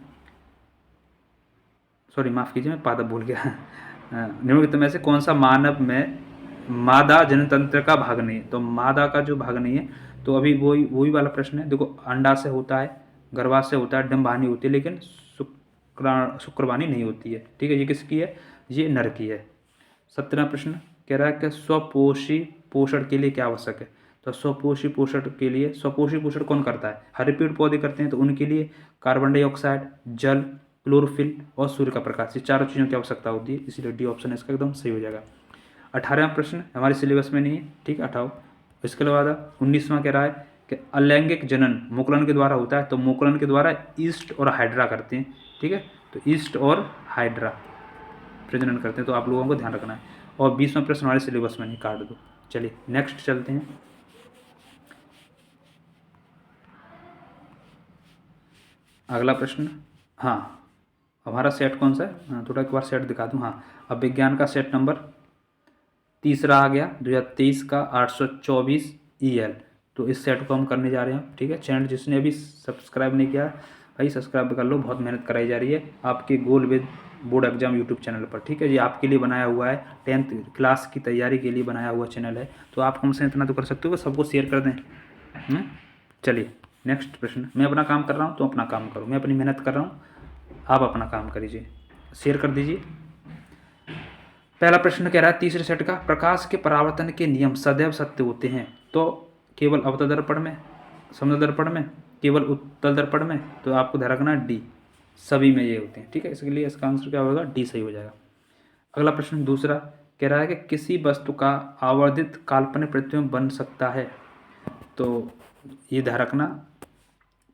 सॉरी माफ़ कीजिए, मैं पादप भूल गया। निम्नलिखित में से कौन सा मानव में मादा जननतंत्र का भाग नहीं है? तो मादा का जो भाग नहीं है, तो अभी वही वाला प्रश्न है। देखो, अंडा से होता है, गर्भाशय से होता है, डिंबवानी होती है, लेकिन शुक्रवानी नहीं होती है। ठीक है, ये किसकी है? ये नर की है। 17वां प्रश्न कह रहा है कि स्वपोषी पोषण के लिए क्या आवश्यक है? तो स्वपोषी पोषण के लिए, स्वपोषी पोषण कौन करता है? हरे पेड़ पौधे करते हैं, तो उनके लिए कार्बन डाइऑक्साइड, जल, क्लोरोफिल और सूर्य का प्रकाश, ये चारों चीज़ों की आवश्यकता होती है। इसीलिए डी ऑप्शन इसका एकदम सही हो जाएगा। 18वां प्रश्न हमारे सिलेबस में नहीं है, ठीक है, हटाओ। इसके बाद 19वां कह रहा है कि अलैंगिक जनन मुकुलन के द्वारा होता है, तो मुकुलन के द्वारा ईस्ट और हाइड्रा करते हैं। ठीक है, तो ईस्ट और हाइड्रा प्रजनन करते हैं, तो आप लोगों को ध्यान रखना है। और 20वां प्रश्न हमारे सिलेबस में नहीं, काट दो। चलिए नेक्स्ट चलते हैं। अगला प्रश्न, हाँ, हमारा सेट कौन सा है? हाँ, थोड़ा एक बार सेट दिखा दूँ। हाँ, अब विज्ञान का सेट नंबर तीसरा आ गया 2023 का 824 EL। तो इस सेट को हम करने जा रहे हैं। ठीक है, चैनल जिसने अभी सब्सक्राइब नहीं किया भाई सब्सक्राइब कर लो, बहुत मेहनत कराई जा रही है आपके goal with board exam YouTube channel पर। ठीक है, ये आपके लिए बनाया हुआ है, 10th क्लास की तैयारी के लिए बनाया हुआ चैनल है। तो आप हमसे इतना तो कर सकते हो कि सबको शेयर कर दें। चलिए नेक्स्ट प्रश्न, मैं अपना काम कर रहा हूँ तो अपना काम करो, मैं अपनी मेहनत कर रहा हूँ, आप अपना काम करिए, शेयर कर दीजिए। पहला प्रश्न कह रहा है तीसरे सेट का, प्रकाश के परावर्तन के नियम सदैव सत्य होते हैं? तो केवल अवतल दर्पण में, समतल दर्पण में, केवल उत्तल दर्पण में। तो आपको ध्यान रखना डी, सभी में ये होते हैं। ठीक है, इसके लिए इसका आंसर क्या होगा? डी सही हो जाएगा। अगला प्रश्न दूसरा कह रहा है कि किसी वस्तु का आवर्धित काल्पनिक प्रतिबिंब बन सकता है? तो ये ध्यान रखना,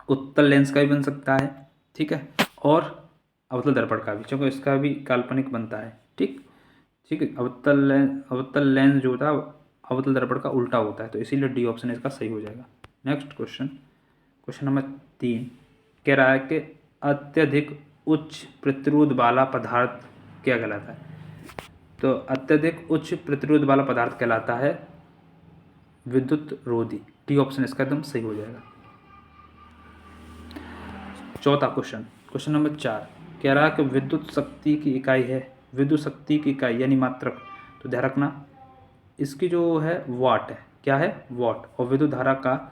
उत्तल लेंस का भी बन सकता है, ठीक है, और अवतल दर्पण का भी, क्योंकि इसका भी काल्पनिक बनता है। ठीक है, अवतल लेंस जो होता है अवतल दर्पण का उल्टा होता है, तो इसीलिए डी ऑप्शन इसका सही हो जाएगा। नेक्स्ट क्वेश्चन, क्वेश्चन नंबर 3 कह रहा है कि अत्यधिक उच्च प्रतिरोध वाला पदार्थ क्या कहलाता है? तो अत्यधिक उच्च प्रतिरोध वाला पदार्थ कहलाता है विद्युत रोधी। डी ऑप्शन इसका एकदम सही हो जाएगा। चौथा क्वेश्चन, क्वेश्चन नंबर 4 कह रहा है कि विद्युत शक्ति की इकाई है, विद्युत शक्ति की इकाई यानी मात्रक। तो ध्यान रखना, इसकी जो है वाट है, क्या है? वाट। और विद्युत धारा का,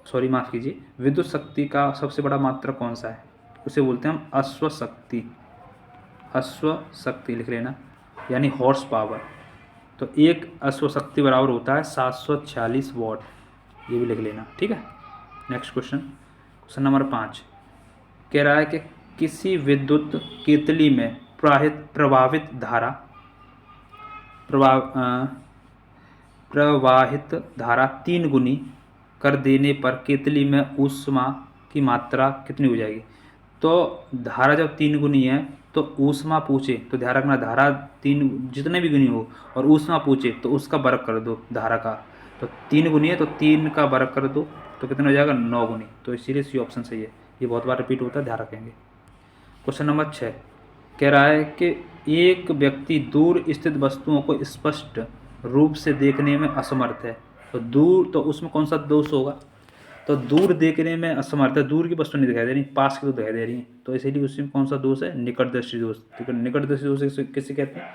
सॉरी माफ़ कीजिए, विद्युत शक्ति का सबसे बड़ा मात्रक कौन सा है? उसे बोलते हैं हम अश्वशक्ति। अश्वशक्ति लिख लेना, यानी हॉर्स पावर। तो एक अश्वशक्ति बराबर होता है 746 वाट, ये भी लिख लेना। ठीक है, नेक्स्ट क्वेश्चन, क्वेश्चन नंबर 5 कह रहा है कि किसी विद्युत केतली में प्रवाहित धारा 3 गुनी कर देने पर केतली में ऊष्मा की मात्रा कितनी हो जाएगी? तो धारा जब 3 गुनी है तो ऊष्मा पूछे तो ध्यान रखना, धारा 3 जितने भी गुनी हो और ऊष्मा पूछे तो उसका वर्ग कर दो धारा का। तो 3 गुनी है तो 3 का वर्ग कर दो, तो कितना हो जाएगा? 9 गुनी। तो इसीलिए सी ऑप्शन सही है, ये बहुत बार रिपीट होता है, ध्यान रखेंगे। क्वेश्चन नंबर 6 कह रहा है कि एक व्यक्ति दूर स्थित वस्तुओं को स्पष्ट रूप से देखने में असमर्थ है, तो दूर, तो उसमें कौन सा दोष होगा? तो दूर देखने में असमर्थ है, दूर की वस्तु नहीं दिखाई दे रही, पास की तो दिखाई दे रही है, तो इसीलिए उसमें कौन सा दोष है, निकट दृष्टि दोष। ठीक है, निकट दृष्टि दोष किसे कहते हैं,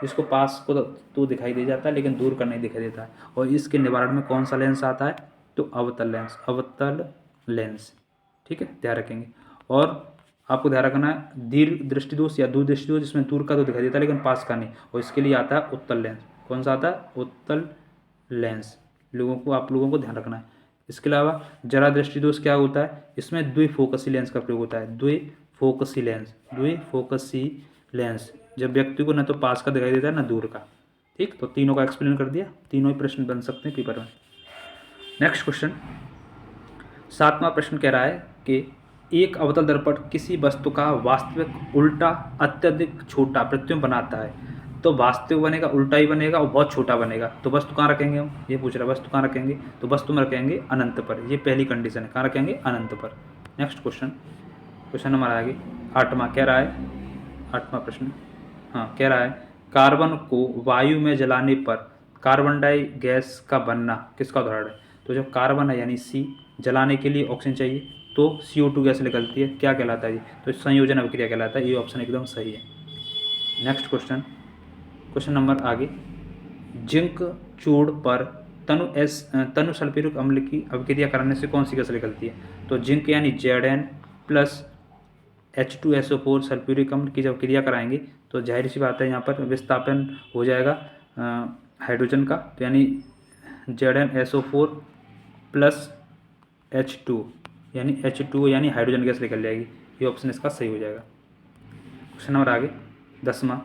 इसको पास को तो दिखाई दे जाता है लेकिन दूर का नहीं दिखाई देता है। और इसके निवारण में कौन सा लेंस आता है, तो अवतल लेंस, अवतल लेंस। ठीक है, ध्यान रखेंगे। और आपको ध्यान रखना है दीर्घ दृष्टि दोष या दूर दृष्टि दोष, जिसमें दूर का तो दिखाई देता है लेकिन पास का नहीं, और इसके लिए आता है उत्तल लेंस। कौन सा आता है, उत्तल लेंस। आप लोगों को ध्यान रखना है। इसके अलावा जरा दृष्टि दोष क्या होता है, इसमें द्विफोकसी लेंस का प्रयोग होता है, द्विफोकसी लेंस, द्विफोकसी लेंस, जब व्यक्ति को न तो पास का दिखाई देता है ना दूर का। ठीक, तो तीनों का एक्सप्लेन कर दिया, तीनों ही प्रश्न बन सकते हैं पेपर में। नेक्स्ट क्वेश्चन, 7वां प्रश्न कह रहा है कि एक अवतल दर्पण किसी वस्तु का वास्तविक उल्टा अत्यधिक छोटा प्रतिबिंब बनाता है, तो वास्तविक बनेगा, उल्टा ही बनेगा और बहुत छोटा बनेगा, तो वस्तु कहाँ रखेंगे हम, ये पूछ रहा है, वस्तु कहाँ रखेंगे, तो वस्तु में रखेंगे अनंत पर, ये पहली कंडीशन है, कहाँ रखेंगे, अनंत पर। नेक्स्ट क्वेश्चन, क्वेश्चन नंबर आगे 8वां कह रहा है, 8वां प्रश्न, हाँ कह रहा है कार्बन को वायु में जलाने पर कार्बन डाई गैस का बनना किसका उदाहरण है, तो जब कार्बन है यानी सी, जलाने के लिए ऑक्सीजन चाहिए तो CO2 गैस निकलती है, क्या कहलाता है ये, तो संयोजन अभिक्रिया कहलाता है, ये ऑप्शन एकदम सही है। नेक्स्ट क्वेश्चन, क्वेश्चन नंबर आगे, जिंक चूड़ पर तनु सल्फ्यूरिक अम्ल की अभिक्रिया कराने से कौन सी गैस निकलती है, तो जिंक यानी Zn प्लस H2SO4 सल्फ्यूरिक अम्ल की जब क्रिया कराएंगे तो जाहिर सी बात है यहाँ पर विस्थापन हो जाएगा हाइड्रोजन का, तो यानी ZnSO4 प्लस H2 यानी H2 यानी हाइड्रोजन गैस निकल जाएगी, ये ऑप्शन इसका सही हो जाएगा। क्वेश्चन नंबर आगे 10वां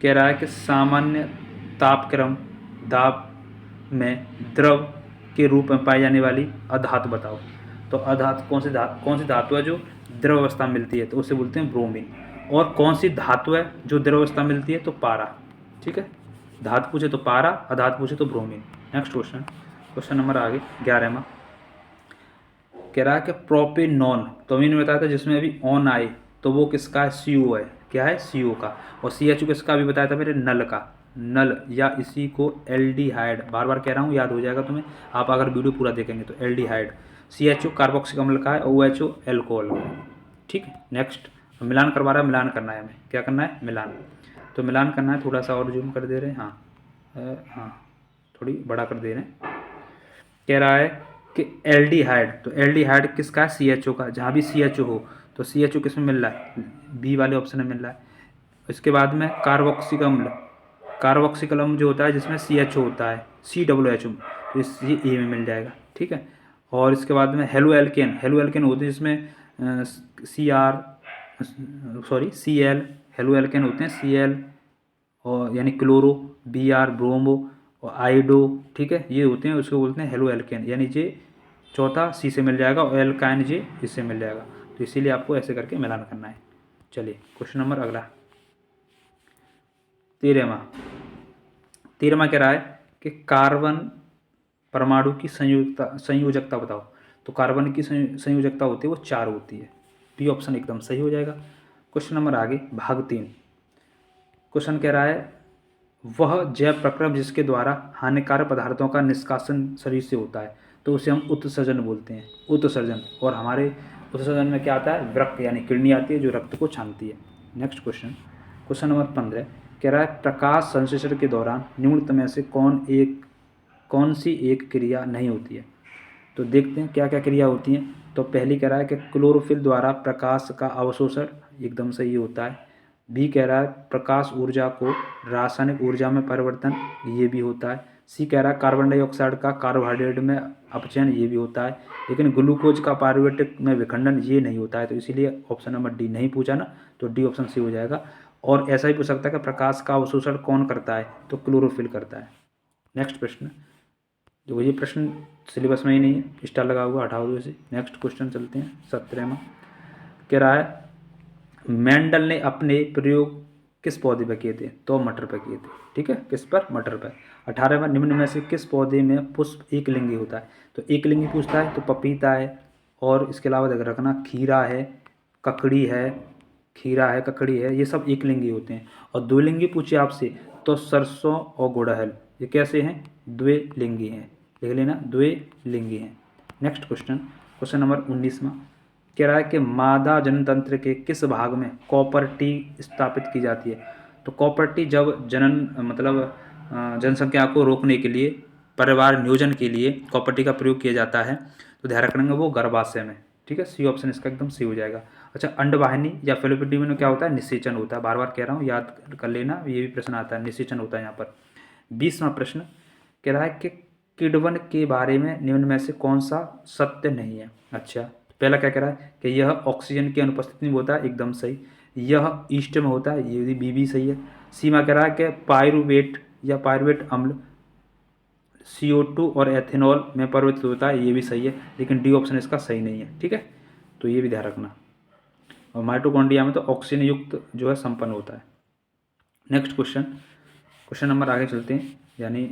कह रहा है कि सामान्य तापक्रम दाब में द्रव के रूप में पाई जाने वाली अधातु बताओ, तो अधातु कौन सी धातु है जो द्रव अवस्था में मिलती है, तो उसे बोलते हैं ब्रोमीन। और कौन सी धातु है जो द्रव अवस्था में मिलती है, तो पारा। ठीक है, धातु पूछे तो पारा, अधातु पूछे तो bromine. Next question, question number आगे 11वां कह रहा है कि प्रोपेनॉन, तो मैंने बताया था जिसमें अभी ऑन आए तो वो किसका है, CO है, क्या है, CO का। और CHO किसका अभी बताया था मेरे, नल का, नल या इसी को एल्डिहाइड, बार बार कह रहा हूँ याद हो जाएगा तुम्हें, आप अगर वीडियो पूरा देखेंगे तो एल्डिहाइड। CHO कार्बोक्सिलिक अम्ल का है, OHO एल्कोहल का है। ठीक है, नेक्स्ट मिलान करवा रहा है, मिलान करना है हमें, क्या करना है, मिलान। तो मिलान करना है, थोड़ा सा और जूम कर दे रहे हैं, हाँ थोड़ी बड़ा कर दे रहे हैं। कह रहा है कि एल्डिहाइड, तो एल्डिहाइड किसका है, CHO का, जहाँ भी CHO हो तो CHO किस में मिल रहा है, बी वाले ऑप्शन में मिल रहा है। इसके बाद में कार्बोक्सिलिक अम्ल, कार्बोक्सिलिक अम्ल जो होता है जिसमें CHO होता है, COOH, तो ये ए में मिल जाएगा। ठीक है, और इसके बाद में हेलो एल्केन, होते हैं जिसमें Cl, हेलो एल्केन होते हैं Cl और यानी क्लोरो, Br ब्रोमो और आइडो। ठीक है, ये होते हैं, उसको बोलते हैं हेलो एल्केन, यानी जे चौथा C से मिल जाएगा और एल्काइन जे इससे मिल जाएगा, तो इसीलिए आपको ऐसे करके मिलान करना है। चलिए क्वेश्चन नंबर अगला 13वां कह रहा है कि कार्बन परमाणु की संयोजकता बताओ, तो कार्बन की संयोजकता होती है वो 4 होती है, बी ऑप्शन एकदम सही हो जाएगा। क्वेश्चन नंबर आगे भाग 3, क्वेश्चन कह रहा है वह जैव प्रक्रम जिसके द्वारा हानिकारक पदार्थों का निष्कासन शरीर से होता है, तो उसे हम उत्सर्जन बोलते हैं, उत्सर्जन। और हमारे उत्सर्जन में क्या आता है, वृक्क यानी किडनी आती है जो रक्त को छानती है। नेक्स्ट क्वेश्चन, क्वेश्चन नंबर 15 कह रहा है प्रकाश संश्लेषण के दौरान निम्नलिखित में से कौन सी एक क्रिया नहीं होती है, तो देखते हैं क्या क्या क्रिया होती हैं। तो पहली कह रहा है कि क्लोरोफिल द्वारा प्रकाश का अवशोषण, एकदम सही होता है। बी कह रहा है प्रकाश ऊर्जा को रासायनिक ऊर्जा में परिवर्तन, ये भी होता है। सी कह रहा है कार्बन डाइऑक्साइड का कार्बोहाइड्रेट में अपचयन, ये भी होता है। लेकिन ग्लूकोज का पायरुवेट में विखंडन ये नहीं होता है, तो इसीलिए ऑप्शन नंबर डी नहीं पूछा ना, तो डी ऑप्शन सी हो जाएगा। और ऐसा ही पूछ सकता है कि प्रकाश का अवशोषण कौन करता है, तो क्लोरोफिल करता है। नेक्स्ट प्रश्न, जो ये प्रश्न सिलेबस में ही नहीं है, स्टार लगा हुआ, हटाओ दो इसे। नेक्स्ट क्वेश्चन चलते हैं 17वां कह रहा है मेंडल ने अपने प्रयोग किस पौधे पर किए थे, तो मटर पर किए थे। ठीक है, किस पर, मटर पर। 18वां निम्न में से किस पौधे में पुष्प एक लिंगी होता है, तो एक लिंगी पूछता है तो पपीता है, और इसके अलावा देख रखना खीरा है, ककड़ी है, ककड़ी है, ये सब एक लिंगी होते हैं। और दो लिंगी पूछे आपसे तो सरसों और गुड़हल, ये कैसे हैं, द्विलिंगी हैं, लिख लेना द्विलिंगी हैं। नेक्स्ट क्वेश्चन, क्वेश्चन नंबर 19वां कह रहा है कि मादा जनतंत्र के किस भाग में कॉपर टी स्थापित की जाती है। तो कॉपर टी जब जनसंख्या को रोकने के लिए, परिवार नियोजन के लिए कॉपर टी का प्रयोग किया जाता है, तो ध्यान रखेंगे वो गर्भाशय में। ठीक है, सी ऑप्शन इसका एकदम सही हो जाएगा। अच्छा, अंडवाहिनी या फैलोपियन में क्या होता है, निषेचन होता है। बार बार कह रहा हूँ, याद कर लेना, ये भी प्रश्न आता है, निषेचन होता है यहाँ पर। 20वां प्रश्न कह रहा है कि किण्वन के बारे में निम्न में से कौन सा सत्य नहीं है। अच्छा, पहला क्या कह रहा है कि यह ऑक्सीजन की अनुपस्थिति में होता है, एकदम सही। यह ईस्ट में होता है, ये भी सही है। सीमा कह रहा है कि पायरुवेट या पायरुवेट अम्ल CO2 और एथेनॉल में परिवर्तित होता है, ये भी सही है, लेकिन डी ऑप्शन इसका सही नहीं है। ठीक है, तो ये भी ध्यान रखना। और माइटोकॉन्ड्रिया में तो ऑक्सीजन युक्त जो है संपन्न होता है। नेक्स्ट क्वेश्चन नंबर आगे चलते हैं, यानी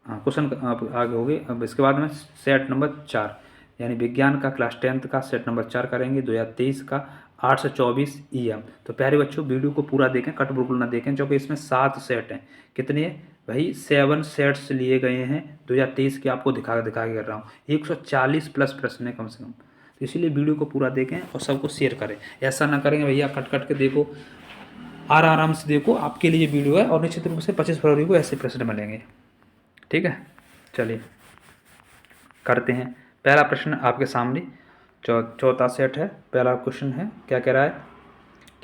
क्वेश्चन आप आगे हो गए। अब इसके बाद में सेट नंबर 4 यानी विज्ञान का क्लास 10th का सेट नंबर 4 करेंगे 2023 का 824 EM। तो प्यारे बच्चों, वीडियो को पूरा देखें, कट बिल्कुल ना देखें, क्योंकि इसमें 7 सेट हैं। कितने है भाई, 7 सेट्स लिए गए हैं 2023 के, आपको दिखा के कर रहा हूँ। 140 प्लस प्रश्न है कम से कम, तो इसीलिए वीडियो को पूरा देखें और सबको शेयर करें। ऐसा ना करेंगे भैया कट के देखो, आराम से देखो, आपके लिए वीडियो है। और निश्चित रूप से 25 फरवरी को ऐसे प्रश्न मिलेंगे। ठीक है, चलिए करते हैं। पहला प्रश्न आपके सामने, चौथा सेट है। पहला क्वेश्चन है, क्या कह रहा है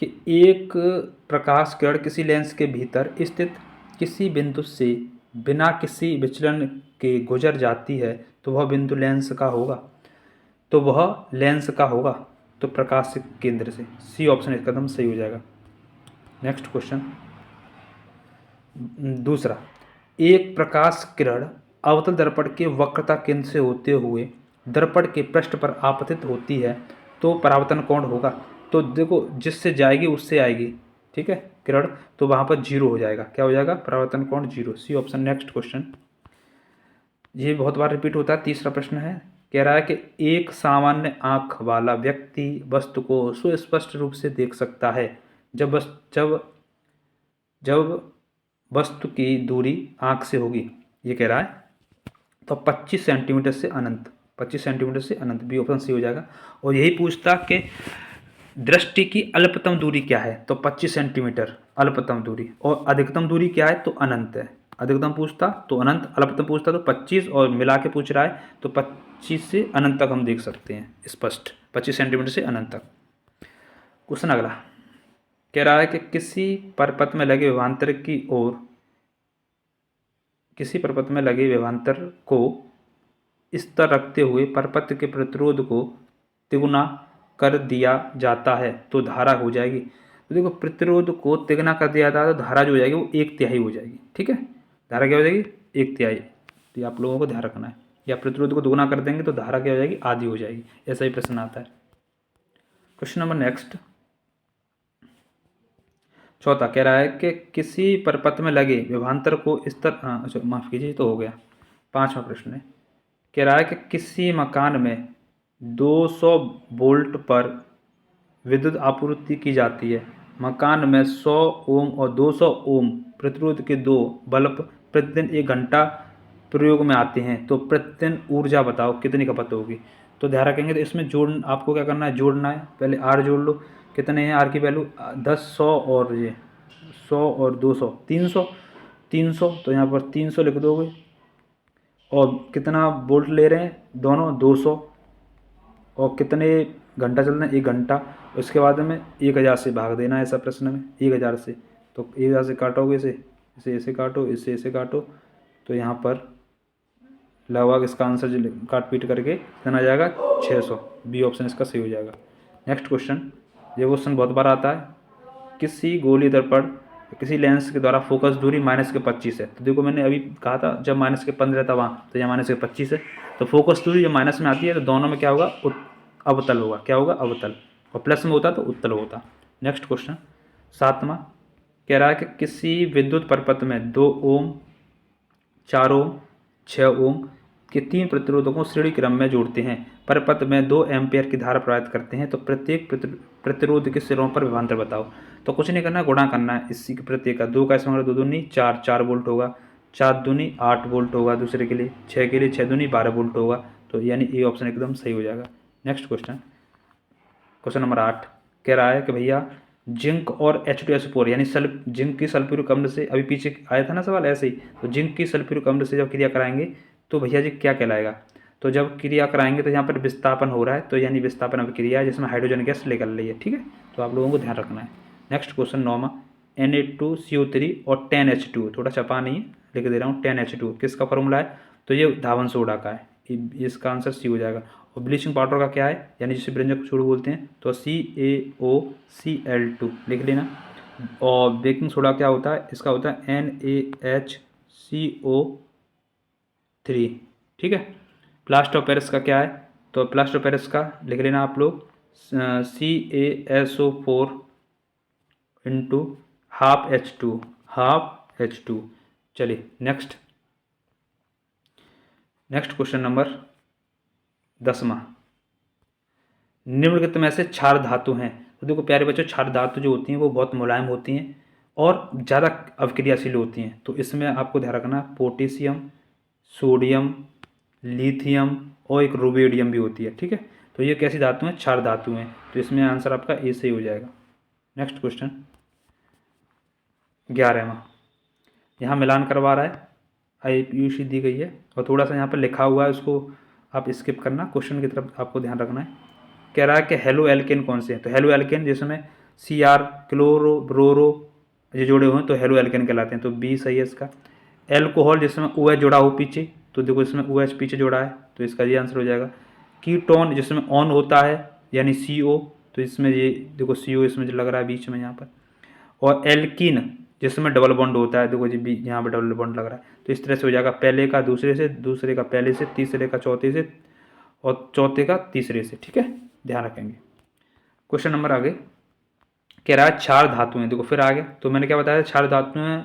कि एक प्रकाश किरण किसी लेंस के भीतर स्थित किसी बिंदु से बिना किसी विचलन के गुजर जाती है, तो वह बिंदु लेंस का होगा। तो प्रकाश केंद्र से, सी ऑप्शन इसका एकदम सही हो जाएगा। नेक्स्ट क्वेश्चन, दूसरा, एक प्रकाश किरण अवतल दर्पण के वक्रता केंद्र से होते हुए दर्पण के पृष्ठ पर आपतित होती है, तो परावर्तन कोण होगा। तो देखो, जिससे जाएगी उससे आएगी, ठीक है, किरण, तो वहाँ पर 0 हो जाएगा। क्या हो जाएगा, परावर्तन कोण 0, सी ऑप्शन। नेक्स्ट क्वेश्चन, ये बहुत बार रिपीट होता है। तीसरा प्रश्न है, कह रहा है कि एक सामान्य आँख वाला व्यक्ति वस्तु को सुस्पष्ट रूप से देख सकता है जब वस्तु की दूरी आँख से होगी। ये कह रहा है तो 25 सेंटीमीटर से अनंत, 25 सेंटीमीटर से अनंत, बी ऑप्शन सी हो जाएगा। और यही पूछता कि दृष्टि की अल्पतम दूरी क्या है, तो 25 सेंटीमीटर अल्पतम दूरी, और अधिकतम दूरी क्या है, तो अनंत है। अधिकतम पूछता तो अनंत, अल्पतम पूछता तो 25, और मिला के पूछ रहा है तो 25 से अनंत तक हम देख सकते हैं स्पष्ट, 25 सेंटीमीटर से अनंत तक। क्वेश्चन अगला कह रहा है कि किसी परपथ में लगे विभवांतर को स्थिर रखते हुए परपथ के प्रतिरोध को तिगुना कर दिया जाता है, तो धारा हो जाएगी। तो देखो, प्रतिरोध को तिगुना कर दिया जाता है तो धारा जो हो जाएगी वो 1/3 हो जाएगी। ठीक है, धारा क्या हो जाएगी, 1/3। तो आप लोगों को ध्यान रखना है, या प्रतिरोध को दोगुना कर देंगे तो धारा क्या हो जाएगी, आधी हो जाएगी। ऐसा ही प्रश्न आता है। क्वेश्चन नंबर नेक्स्ट, चौथा कह रहा है कि किसी परपथ में लगे विभवांतर को स्थिर, माफ कीजिए, तो हो गया। 5वां प्रश्न है, कह रहा है कि किसी मकान में 200 वोल्ट पर विद्युत आपूर्ति की जाती है। मकान में 100 ओम और 200 ओम प्रतिरोध के 2 बल्ब प्रतिदिन 1 घंटा प्रयोग में आते हैं, तो प्रतिदिन ऊर्जा बताओ कितनी खपत होगी। तो ध्यान रखेंगे, तो इसमें आपको क्या करना है, जोड़ना है। पहले आर जोड़ लो, कितने हैं आर की वैल्यू, 10, 100 और ये 100 और 200, 300। तो यहाँ पर 300 लिख दोगे। और कितना वोल्ट ले रहे हैं दोनों, 200, और कितने घंटा चलना है, 1 घंटा। उसके बाद में 1000 से भाग देना है ऐसा प्रश्न में, 1000 से। तो 1000 से काटोगे इसे ऐसे काटो, इसे ऐसे काटो, तो यहाँ पर लगभग इसका आंसर जो काट पीट करके कितना आ जाएगा, 600, बी ऑप्शन इसका सही हो जाएगा। नेक्स्ट क्वेश्चन, ये क्वेश्चन बहुत बार आता है, किसी गोलीय दर्पण किसी लेंस के द्वारा फोकस दूरी -25 है। तो देखो, मैंने अभी कहा था जब -15 था वहाँ, तो यहाँ -25 है। तो फोकस दूरी जब माइनस में आती है तो दोनों में क्या होगा, अवतल होगा। क्या होगा, अवतल। और प्लस में होता तो उत्तल होता। नेक्स्ट क्वेश्चन 7वां कह रहा है कि किसी विद्युत परपथ में 2 ओम, 4 ओम, 6 ओम के 3 प्रतिरोधकों को श्रेणी क्रम में जोड़ते हैं, परपथ में 2 एम्पियर की धारा प्रवाहित करते हैं, तो प्रत्येक प्रतिरोध के सिरों पर विभवांतर बताओ। तो कुछ नहीं करना है, गुणा करना है इसी के प्रत्येक का। 2 का इसमें 2 दूनी 4 वोल्ट होगा, 4 दूनी 8 वोल्ट होगा दूसरे के लिए, 6 के लिए 6 दूनी 12 वोल्ट होगा, तो यानी ए ऑप्शन एकदम सही हो जाएगा। नेक्स्ट क्वेश्चन नंबर 8 कह रहा है कि भैया जिंक और H2SO4 यानी जिंक की सल्फ्यूरिक अम्ल से, अभी पीछे आया था ना सवाल ऐसे ही, तो जिंक की सल्फ्यूरिक अम्ल से जब क्रिया कराएंगे तो भैया जी क्या कहलाएगा। तो जब क्रिया कराएंगे तो यहाँ पर विस्थापन हो रहा है, तो यानी विस्थापन अभिक्रिया है जिसमें हाइड्रोजन गैस निकल रही है। ठीक है, तो आप लोगों को ध्यान रखना है। नेक्स्ट क्वेश्चन 9वां Na2CO3 और 10H2, थोड़ा छपा नहीं है, लिख दे रहा हूँ 10H2 किसका फॉर्मूला है, तो ये धावन सोडा का है, इसका आंसर सी हो जाएगा। और ब्लीचिंग पाउडर का क्या है, यानी जिसे व्यंजक सोडा बोलते हैं, तो CaOCl2 लिख लेना। और बेकिंग सोडा क्या होता है, इसका होता है NaHCO3। ठीक है। प्लास्टर ऑफ पेरिस का क्या है, तो प्लास्टर ऑफ पेरिस का लिख लेना आप लोग CaSO4 इंटू हाफ H2। चलिए नेक्स्ट क्वेश्चन नंबर 10वां, निम्नलिखित में से क्षार धातु हैं। तो देखो प्यारे बच्चों, क्षार धातु जो होती हैं वो बहुत मुलायम होती हैं और ज़्यादा अवक्रियाशील होती हैं। तो इसमें आपको ध्यान रखना पोटेशियम, सोडियम, लिथियम और एक रुबिडियम भी होती है। ठीक है, तो ये कैसी धातु हैं, क्षार धातु हैं, तो इसमें आंसर आपका ए सही हो जाएगा। नेक्स्ट क्वेश्चन 11वां, यहाँ मिलान करवा रहा है, IUC दी गई है और थोड़ा सा यहाँ पर लिखा हुआ है, उसको आप स्किप करना, क्वेश्चन की तरफ आपको ध्यान रखना है। कह रहा है कि हेलो एल्केन कौन से हैं, तो हेलो एल्केन जिसमें Cr, क्लोरो, ब्रोरो ये जोड़े हुए हैं तो हेलो एल्केन कहलाते हैं, तो बी सही है इसका। एल्कोहल जिसमें OH जोड़ा हो पीछे, तो देखो इसमें OH पीछे जोड़ा है, तो इसका ये आंसर हो जाएगा। कीटोन जिसमें ऑन होता है यानी CO, तो इसमें ये देखो CO इसमें जो लग रहा है बीच में यहाँ पर। और एल्कीन जिसमें डबल बॉन्ड होता है, देखो जी यहाँ पर डबल बॉन्ड लग रहा है, तो इस तरह से हो जाएगा, पहले का दूसरे से, दूसरे का पहले से, तीसरे का चौथे से और चौथे का तीसरे से। ठीक है, ध्यान रखेंगे। क्वेश्चन नंबर आगे कह रहा है क्षार धातुएं, देखो फिर आ गया, तो मैंने क्या बताया, क्षार धातुएं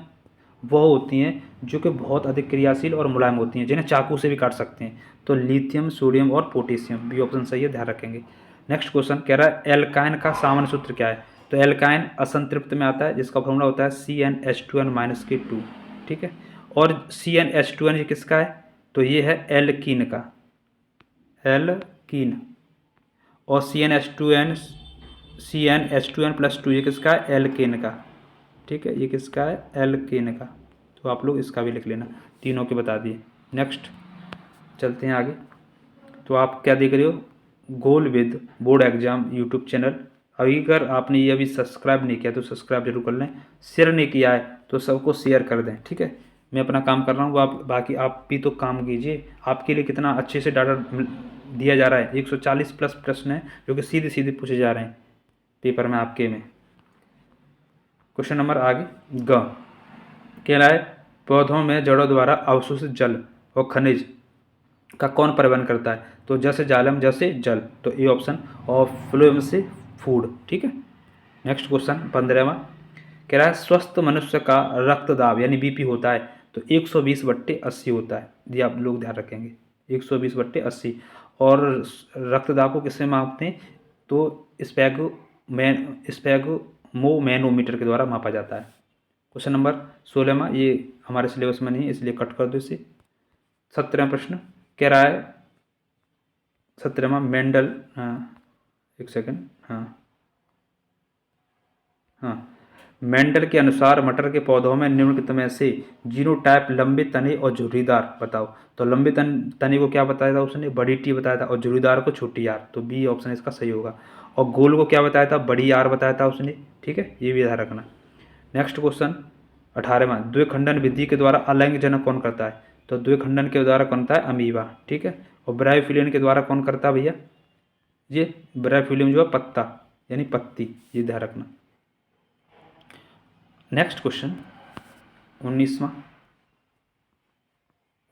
वो होती हैं जो कि बहुत अधिक क्रियाशील और मुलायम होती हैं, जिन्हें चाकू से भी काट सकते हैं। तो लिथियम, सोडियम और पोटेशियम, बी ऑप्शन सही है, ध्यान रखेंगे। नेक्स्ट क्वेश्चन कह रहा है एल्काइन का सामान्य सूत्र क्या है, तो एल्काइन असंतृप्त में आता है जिसका फॉर्मूला होता है CnH2n-2। ठीक है, और CnH2n ये किसका है, तो ये है एल्कीन का, एल्कीन। और CnH2n+2 ये किसका है, एल्केन का। ठीक है, ये किसका है, एल्केन का, तो आप लोग इसका भी लिख लेना, तीनों के बता दिए। नेक्स्ट चलते हैं आगे, तो आप क्या देख रहे हो, goal with board exam YouTube channel. अगर आपने ये अभी सब्सक्राइब नहीं किया तो सब्सक्राइब जरूर कर लें, शेयर नहीं किया है तो सबको शेयर कर दें। ठीक है, मैं अपना काम कर रहा हूँ, आप बाकी आप भी तो काम कीजिए। आपके लिए कितना अच्छे से डाटा दिया जा रहा है, 140 प्लस प्रश्न है जो कि सीधे सीधे पूछे जा रहे हैं पेपर में आपके में। क्वेश्चन नंबर आगे ग कह रहा है पौधों में जड़ों द्वारा अवशोषित जल और खनिज का कौन परिवहन करता है, तो जैसे जालम जैसे जल, तो ए ऑप्शन, और फ्लोएम से फूड। ठीक है। नेक्स्ट क्वेश्चन 15वां कह रहा है स्वस्थ मनुष्य का रक्तदाब यानी BP होता है, तो 120/80 होता है, ये आप लोग ध्यान रखेंगे, 120/80। और रक्तदाब को किससे मापते हैं, तो स्पैगोमैनोमीटर के द्वारा मापा जाता है। क्वेश्चन नंबर 16वां, ये हमारे सिलेबस में नहीं है इसलिए कट कर दो इसे। 17वां प्रश्न कह रहा है 17वां मेंडल, एक सेकंड, मेंडल के अनुसार मटर के पौधों में निम्नलिखित में से जीनोटाइप लंबे तने और झुर्रीदार बताओ, तो लंबे तने को क्या बताया था उसने, बड़ी टी बताया था, और झुर्रीदार को छोटी आर, तो बी ऑप्शन इसका सही होगा। और गोल को क्या बताया था, बड़ी आर बताया था उसने। ठीक है, ये भी ध्यान रखना। नेक्स्ट क्वेश्चन 18वां द्विखंडन विधि के द्वारा अलैंगिक जनन कौन करता है, तो द्विखंडन के द्वारा कौन करता है, अमीबा। ठीक है, और ब्रायोफिलियन के द्वारा कौन करता है भैया, ये ब्रायोफिलियम जो है पत्ता यानी पत्ती, ये ध्यान रखना। नेक्स्ट क्वेश्चन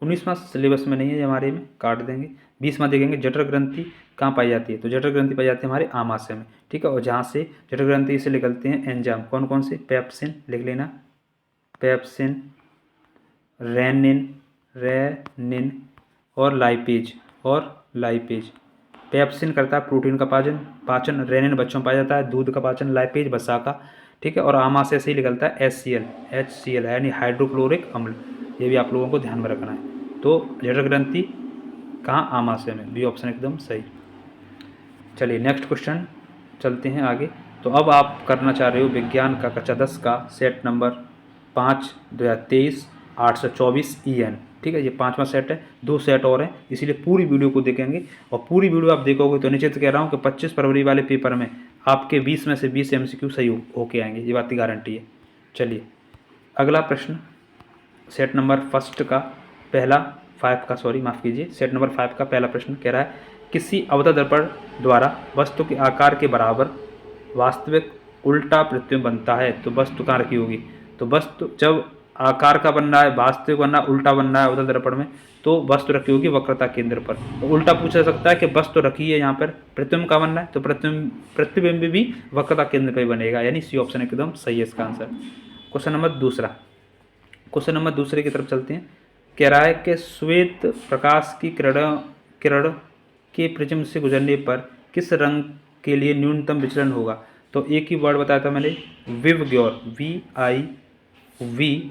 19वां सिलेबस में नहीं है हमारे में, काट देंगे। 20वां देखेंगे जठर ग्रंथि कहाँ पाई जाती है, तो जठर ग्रंथि पाई जाती है हमारे आमाशय में। ठीक है, और जहाँ से जठर ग्रंथि से निकलते हैं एंजाइम कौन कौन से, पेप्सिन लिख लेना, पेप्सिन, रेनिन और लाइपेज। पेप्सिन करता है प्रोटीन का पाचन, रेनिन बच्चों में पाया जाता है दूध का पाचन, लाइपेज वसा का। ठीक है, और आमाशय से ही निकलता है HCl यानी हाइड्रोक्लोरिक अम्ल, ये भी आप लोगों को ध्यान में रखना है। तो जठर ग्रंथि कहाँ, आमाशय में। बी ऑप्शन एकदम सही। चलिए नेक्स्ट क्वेश्चन चलते हैं आगे। तो अब आप करना चाह रहे हो विज्ञान का कक्षा 10 का सेट नंबर 5 2023 824 EN। ठीक है, ये 5वां सेट है, 2 सेट और हैं, इसीलिए पूरी वीडियो को देखेंगे। और पूरी वीडियो आप देखोगे तो निश्चित कह रहा हूँ कि 25 फरवरी वाले पेपर में आपके 20 में से 20 MCQ सही होके आएंगे, ये बात की गारंटी है। चलिए अगला प्रश्न सेट नंबर फर्स्ट का पहला 5 का, सॉरी माफ़ कीजिए, सेट नंबर 5 का पहला प्रश्न कह रहा है किसी अवतल दर्पण द्वारा वस्तु के आकार के बराबर वास्तविक उल्टा प्रतिबिंब बनता है तो वस्तु कहाँ रखी होगी। तो वस्तु जब आकार का बनना है, वास्तविक बनना, उल्टा बनना है अवतल दर्पण में, तो वस्तु रखी होगी वक्रता केंद्र पर। तो उल्टा पूछा जा सकता है कि वस्तु रखी है यहाँ पर, प्रतिबिंब का बनना है तो प्रतिबिंब भी वक्रता केंद्र पर बनेगा, यानी सी ऑप्शन एकदम सही है इसका आंसर। क्वेश्चन नंबर दूसरे की तरफ चलते हैं। कह रहा है कि श्वेत प्रकाश की किरण के प्रिज्म से गुजरने पर किस रंग के लिए न्यूनतम विचलन होगा। तो एक ही वर्ड बताया था मैंने, विवग्योर, VIVGYOR।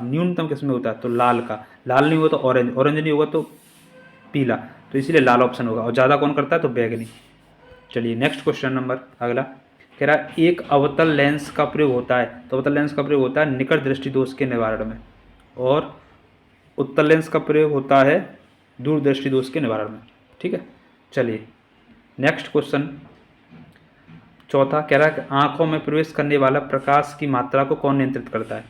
न्यूनतम किस में होता है, तो लाल का। लाल नहीं होगा तो ऑरेंज, ऑरेंज नहीं होगा तो पीला, तो इसीलिए लाल ऑप्शन होगा। और ज़्यादा कौन करता है, तो बैगनी। चलिए नेक्स्ट क्वेश्चन नंबर अगला कह रहा है एक अवतल लेंस का प्रयोग होता है। तो अवतल लेंस का प्रयोग होता है निकट दृष्टि दोष के निवारण में, और उत्तल लेंस का प्रयोग होता है दूर दृष्टि दोष के निवारण में। ठीक है, चलिए नेक्स्ट क्वेश्चन चौथा कह रहा है कि आँखों में प्रवेश करने वाला प्रकाश की मात्रा को कौन नियंत्रित करता है।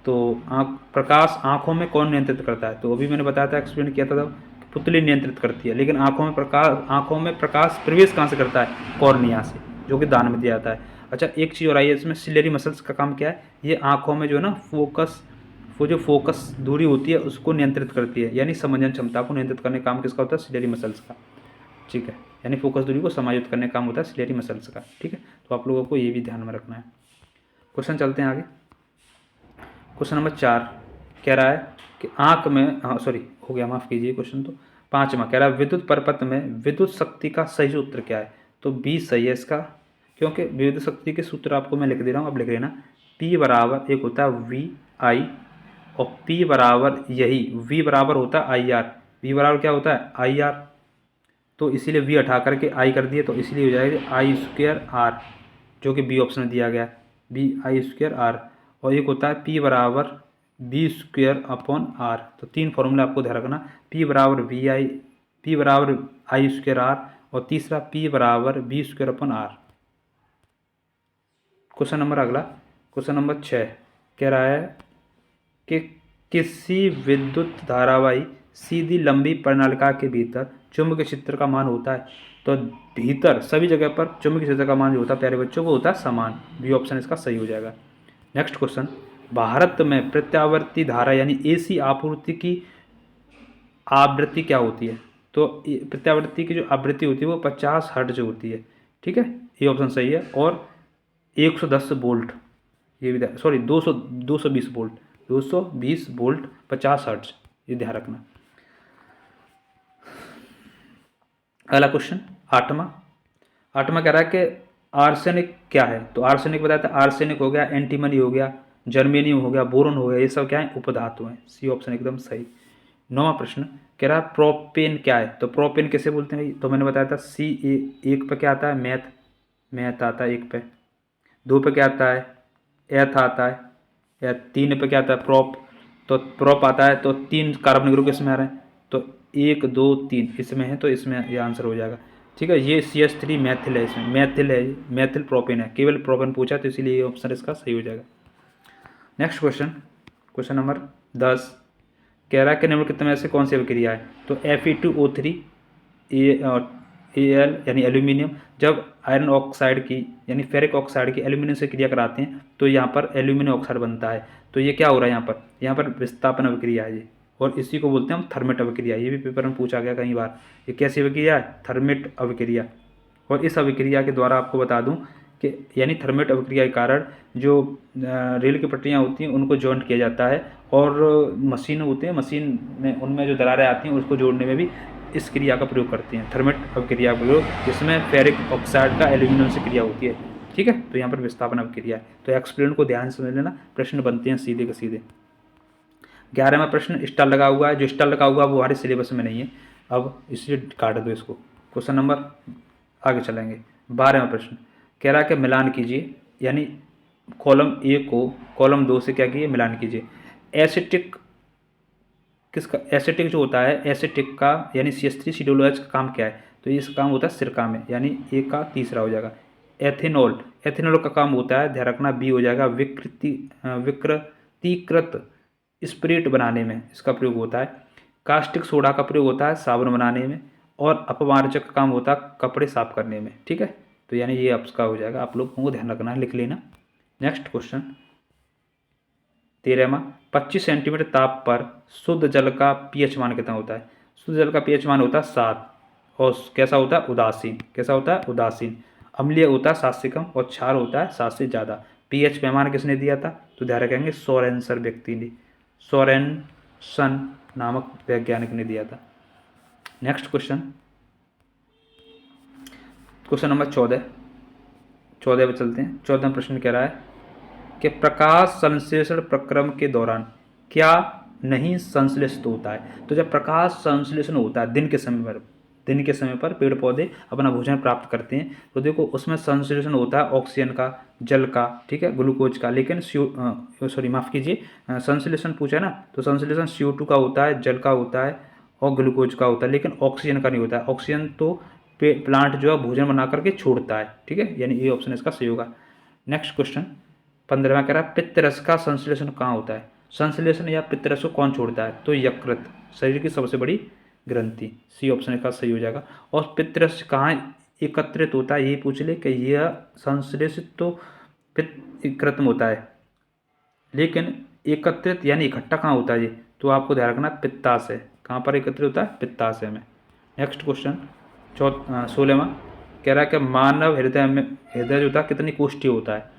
तो प्रकाश आँखों में कौन नियंत्रित करता है। तो अभी मैंने बताया था, एक्सप्लेन किया था, पुतली नियंत्रित करती है, लेकिन आँखों में प्रकाश प्रवेश कहाँ से करता है, कॉर्निया से, जो कि दान में दिया जाता है। अच्छा एक चीज़ और आई है इसमें, सिलेरी मसल्स का काम क्या है, ये आँखों में जो है ना फोकस दूरी होती है उसको नियंत्रित करती है, यानी समंजन क्षमता को नियंत्रित करने का काम किसका होता है, सिलेरी मसल्स का। ठीक है, यानी फोकस दूरी को समायोजित करने का काम होता है सिलेरी मसल्स का। ठीक है, तो आप लोगों को ये भी ध्यान में रखना है। क्वेश्चन चलते हैं आगे। क्वेश्चन नंबर 4 कह रहा है कि आँख में, हो गया, माफ़ कीजिए, क्वेश्चन तो 5वां कह रहा है विद्युत परपथ में विद्युत शक्ति का सही सूत्र क्या है। तो बी सही है इसका, क्योंकि विद्युत शक्ति के सूत्र आपको मैं लिख दे रहा हूँ, अब लिख लेना। P बराबर एक होता है VI और P बराबर यही V बराबर होता है IR। V बराबर क्या होता है, IR, तो इसीलिए V हटा करके I कर दिए, तो इसलिए हो जाएगा I²R, जो कि B ऑप्शन में दिया गया है, BI²R। और एक होता है P बराबर B²/R। तो 3 फॉर्मूला आपको ध्यान रखना, P बराबर I²R और तीसरा P बराबर B²/R। क्वेश्चन नंबर अगला, क्वेश्चन नंबर 6 कह रहा है कि किसी विद्युत धारावाही सीधी लंबी परिनालिका के भीतर चुंबकीय क्षेत्र का मान होता है। तो भीतर सभी जगह पर चुंबकीय क्षेत्र का मान जो होता है प्यारे बच्चों वो होता है समान। बी ऑप्शन इसका सही हो जाएगा। नेक्स्ट क्वेश्चन, भारत में प्रत्यावर्ती धारा यानी AC आपूर्ति की आवृत्ति क्या होती है। तो प्रत्यावर्ती की जो आवृत्ति होती है वो 50 हर्ट्ज होती है। ठीक है, ये ऑप्शन सही है। और 110 वोल्ट, ये भी 220 वोल्ट 50 हर्ट्ज, ये ध्यान रखना। अगला क्वेश्चन 8वां कह रहा है कि आर्सेनिक क्या है। तो आर्सेनिक बताया था, आर्सेनिक हो गया, एंटीमनी हो गया, जर्मेनियम हो गया, बोरोन हो गया, ये सब क्या है, उपधातु हैं। सी ऑप्शन एकदम सही। 9वां प्रश्न कह रहा है प्रोपेन क्या है। तो प्रोपेन कैसे बोलते हैं भाई, तो मैंने बताया था एक पे क्या आता है, मैथ आता है, 1 पे, 2 पे क्या आता है, एथ आता है, या 3 पे क्या आता है, प्रोप। तो प्रोप आता है, तो 3 कार्बनिक ग्रुप इसमें आ रहे हैं, तो 1 2 3 इसमें है, तो इसमें ये आंसर हो जाएगा। ठीक है, ये CH3 मैथिल है, इसमें मैथिल प्रोपेन है, केवल प्रोपेन पूछा तो इसीलिए ये ऑप्शन इसका सही हो जाएगा। नेक्स्ट क्वेश्चन नंबर 10 कह रहा है कि निम्नलिखित में से कौन सी अभिक्रिया है। तो Fe2O3 Al यानी एल्यूमिनियम जब आयरन ऑक्साइड की यानी फेरिक ऑक्साइड की एल्यूमिनियम से क्रिया कराते हैं तो यहाँ पर एल्यूमिनियम ऑक्साइड बनता है। तो ये क्या हो रहा है, यहाँ पर विस्थापन अभिक्रिया है ये, और इसी को बोलते हैं हम थर्मेट अभिक्रिया। ये भी पेपर में पूछा गया कई बार, ये कैसी अभिक्रिया है, थर्मेट अभिक्रिया। और इस अभिक्रिया के द्वारा आपको बता दूं कि यानी थर्मेट अभिक्रिया के कारण जो रेल की पटरियाँ होती हैं उनको जॉइंट किया जाता है, और मशीन होते हैं, मशीन में उनमें जो दरारें आती हैं उसको जोड़ने में भी इस क्रिया का प्रयोग करते हैं, थर्मेट अभिक्रिया का प्रयोग, जिसमें फेरिक ऑक्साइड का एल्यूमिनियम से क्रिया होती है। ठीक है, तो यहाँ पर विस्थापन अभिक्रिया है। तो एक्सप्लेन को ध्यान से समझ लेना, प्रश्न बनते हैं सीधे के सीधे। 11वां प्रश्न स्टार लगा हुआ है, जो स्टार लगा हुआ है वो हमारे सिलेबस में नहीं है, अब इसलिए काट दो इसको। क्वेश्चन नंबर आगे चलेंगे। 12वां प्रश्न कह रहा है कि मिलान कीजिए, यानी कॉलम ए को कॉलम 2 से क्या कीजिए, मिलान कीजिए। एसिटिक किसका, एसिटिक जो होता है, एसिटिक का यानी CH3COOH का काम क्या है, तो ये काम होता है सिरका में, यानी ए का तीसरा हो जाएगा। एथेनॉल, एथेनॉल का काम होता है, ध्यान रखना बी हो जाएगा, विकृतीकृत स्पिरिट बनाने में इसका प्रयोग होता है। कास्टिक सोडा का प्रयोग होता है साबुन बनाने में, और अपमार्जक का काम होता है कपड़े साफ करने में, ठीक है। तो यानी ये आपका हो जाएगा, आप लोगों को ध्यान रखना है, लिख लेना। नेक्स्ट क्वेश्चन 13वां, 25 सेंटीमीटर ताप पर शुद्ध जल का pH मान कितना होता है? शुद्ध जल का pH मान होता है 7, और कैसा होता है, उदासीन। कैसा होता है, उदासीन। अम्लीय होता है 7 से कम, और क्षार होता है 7 से ज़्यादा। pH पैमाना किसने दिया था, तो ध्यान रखेंगे सोरेनसन व्यक्ति ने, सोरेनसन नामक वैज्ञानिक ने दिया था। नेक्स्ट क्वेश्चन, क्वेश्चन नंबर 14 पे चलते हैं। 14वां प्रश्न कह रहा है कि प्रकाश संश्लेषण प्रक्रम के दौरान क्या नहीं संश्लेषित होता है? तो जब प्रकाश संश्लेषण होता है दिन के समय पर पेड़ पौधे अपना भोजन प्राप्त करते हैं, तो देखो उसमें संश्लेषण होता है ऑक्सीजन का, जल का, ठीक है, ग्लूकोज का, लेकिन माफ़ कीजिए, संश्लेषण पूछा ना, तो संश्लेषण CO2 का होता है, जल का होता है और ग्लूकोज का होता है, लेकिन ऑक्सीजन का नहीं होता है। ऑक्सीजन तो प्लांट जो है भोजन बना करके छोड़ता है, ठीक है, यानी ये ऑप्शन इसका सही होगा। नेक्स्ट क्वेश्चन 15वां कह रहा है पित्तरस का संश्लेषण कहाँ होता है? संश्लेषण या पित्तरस को कौन छोड़ता है? तो यकृत, शरीर की सबसे बड़ी ग्रंथि, सी ऑप्शन का सही हो जाएगा। और पित्तरस कहाँ एकत्रित होता है, ये पूछ ले कि यह संश्लेषित तो पित्तकृत में होता है, लेकिन एकत्रित यानी इकट्ठा कहाँ होता है ये, तो आपको ध्यान रखना पित्ताशय। कहाँ पर एकत्रित होता है? पित्ताशय में। नेक्स्ट क्वेश्चन 16वां कह रहा है कि मानव हृदय जो होता है कितनी कोष्ठीय होता है?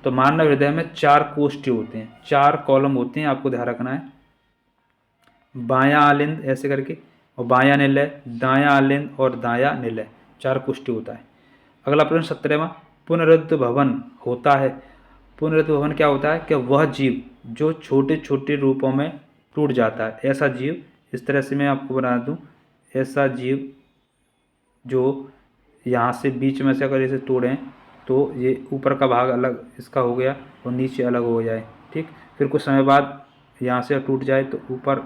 तो मानव हृदय में 4 कोष्ठीय होते हैं, 4 कॉलम होते हैं, आपको ध्यान रखना है। बायां आलिंद ऐसे करके, और बायां निलय, दायां आलिंद और दायां निलय, 4 कोष्ठीय होता है। अगला प्रश्न 17वां, पुनरुद्ध भवन होता है। पुनरुद्ध भवन क्या होता है कि वह जीव जो छोटे छोटे रूपों में टूट जाता है, ऐसा जीव, इस तरह से मैं आपको बना दूं, ऐसा जीव जो यहाँ से बीच में से अगर इसे तोड़ें तो ये ऊपर का भाग अलग इसका हो गया और नीचे अलग हो जाए, ठीक। फिर कुछ समय बाद यहाँ से टूट जाए तो ऊपर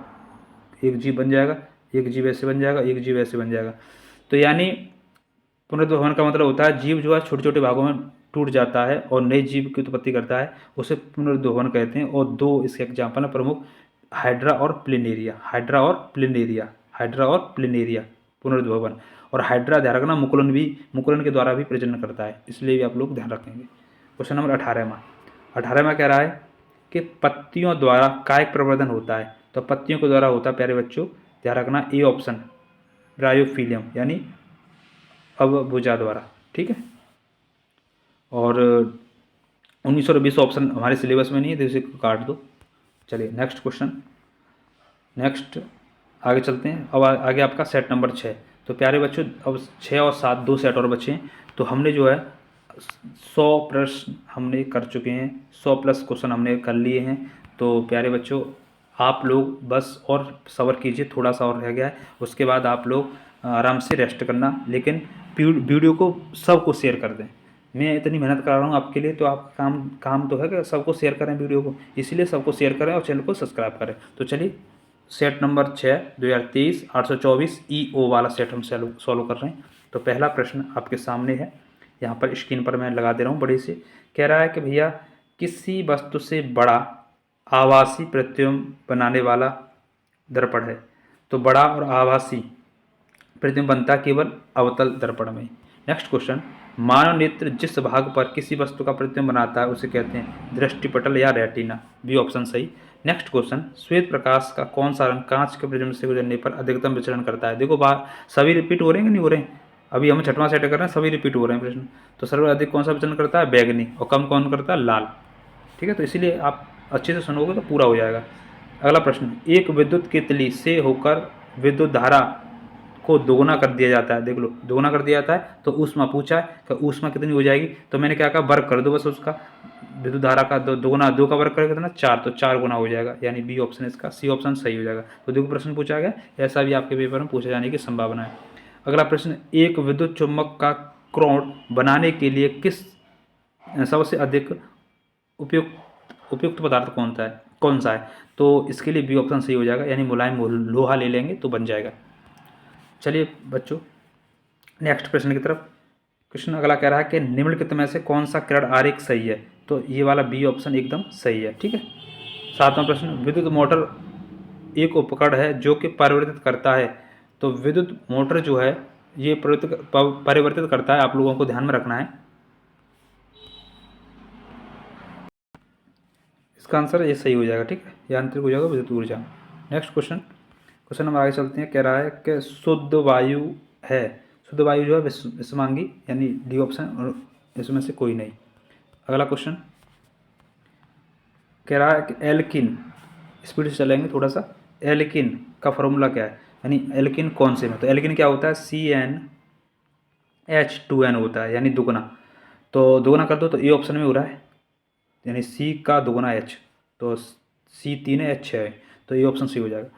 एक जीव बन जाएगा, एक जीव ऐसे बन जाएगा, एक जीव ऐसे बन जाएगा। तो यानी पुनरुद्भवन का मतलब होता है जीव जो है छोटे छोटे भागों में टूट जाता है और नए जीव की उत्पत्ति करता है, उसे पुनरुद्भवन कहते हैं। और 2 इसके एग्जाम्पल हैं प्रमुख, हाइड्रा और प्लिनेरिया। हाइड्रा और प्लिनेरिया पुनरुद्भवन। और हाइड्रा ध्यान रखना मुकुलन के द्वारा भी प्रजनन करता है, इसलिए भी आप लोग ध्यान रखेंगे। क्वेश्चन नंबर 18वां कह रहा है कि पत्तियों द्वारा कायिक प्रवर्धन होता है। तो पत्तियों के द्वारा होता है प्यारे बच्चों, ध्यान रखना ए ऑप्शन, ब्रायोफिलियम यानी अवभुजा द्वारा, ठीक है। और 19 और 20 ऑप्शन हमारे सिलेबस में नहीं है, तो इसे काट दो। चलिए नेक्स्ट क्वेश्चन, नेक्स्ट आगे चलते हैं। अब आगे आपका सेट नंबर 6। तो प्यारे बच्चों अब 6 और 7 2 सेट और बचे हैं। तो हमने जो है 100 प्रश्न हमने कर चुके हैं, 100 प्लस क्वेश्चन हमने कर लिए हैं। तो प्यारे बच्चों आप लोग बस और सब्र कीजिए, थोड़ा सा और रह गया है, उसके बाद आप लोग आराम से रेस्ट करना, लेकिन वीडियो को सबको शेयर कर दें। मैं इतनी मेहनत कर रहा हूँ आपके लिए, तो आप काम तो है कि सबको शेयर करें वीडियो को, इसलिए सबको शेयर करें और चैनल को सब्सक्राइब करें। तो चलिए सेट नंबर 6 2023 824 EO वाला सेट हम सॉल्व कर रहे हैं। तो पहला प्रश्न आपके सामने है, यहाँ पर स्क्रीन पर मैं लगा दे रहा हूँ बड़े से। कह रहा है कि भैया किसी वस्तु से बड़ा आभासी प्रतिबिंब बनाने वाला दर्पण है। तो बड़ा और आभासी प्रतिबिंब बनता केवल अवतल दर्पण में। नेक्स्ट क्वेश्चन, मानव नेत्र जिस भाग पर किसी वस्तु का प्रतिबिंब बनाता है उसे कहते हैं दृष्टिपटल या रेटिना, बी ऑप्शन सही। नेक्स्ट क्वेश्चन, श्वेत प्रकाश का कौन सा रंग कांच के प्रतिबिंब से गुजरने पर अधिकतम विचलन करता है? देखो सभी रिपीट हो रहे हैं कि नहीं हो रहे हैं? अभी हम 6वां सेट कर रहे हैं, सभी रिपीट हो रहे हैं प्रश्न। तो सर्वाधिक कौन सा विचलन करता है? बैगनी। और कम कौन करता है? लाल, ठीक है। तो इसीलिए आप अच्छे से सुनोगे तो पूरा हो जाएगा। अगला प्रश्न, एक विद्युत केतली से होकर विद्युत धारा को दोगुना कर दिया जाता है, देख लो दोगुना कर दिया जाता है, तो ऊष्मा पूछा है कि ऊष्मा कितनी हो जाएगी, तो मैंने क्या कहा वर्ग कर दो बस उसका, विद्युत धारा का दोगुना, 2 का वर्ग करेगा कितना 4, तो 4 गुना हो जाएगा, यानी बी ऑप्शन इसका, सी ऑप्शन सही हो जाएगा। तो देखो प्रश्न पूछा गया, ऐसा भी आपके पेपर में पूछे जाने की संभावना है। अगला प्रश्न, एक विद्युत चुम्बक का क्रोड बनाने के लिए किस सबसे अधिक उपयुक्त पदार्थ कौन सा है, तो इसके लिए बी ऑप्शन सही हो जाएगा, यानी मुलायम लोहा ले लेंगे तो बन जाएगा। चलिए बच्चों नेक्स्ट प्रश्न की तरफ। क्वेश्चन अगला कह रहा है कि निम्नलिखित में से कौन सा किरण आरेख सही है, तो ये वाला बी ऑप्शन एकदम सही है, ठीक है। 7वां प्रश्न, विद्युत मोटर एक उपकरण है जो कि परिवर्तित करता है, तो विद्युत मोटर जो है ये परिवर्तित करता है, आप लोगों को ध्यान में रखना है। इसका आंसर ये सही हो जाएगा, ठीक है, यांत्रिक हो जाएगा विद्युत ऊर्जा। नेक्स्ट क्वेश्चन नंबर आगे चलते हैं। कह रहा है कि शुद्ध वायु है, शुद्ध वायु जो है विषमांगी, यानी डी ऑप्शन, और इसमें से कोई नहीं। अगला क्वेश्चन कह रहा है कि एल्किन, स्पीड से चलेंगे थोड़ा सा, एल्किन का फॉर्मूला क्या है, यानी एल्किन कौन से में, तो एल्किन क्या होता है CnH2n होता है, यानी दुगुना, तो दुगुना कर दो तो ए ऑप्शन में हो रहा है, यानी सी का दुगुना H, तो सी 3 है H 6 है, तो ये ऑप्शन सी हो जाएगा।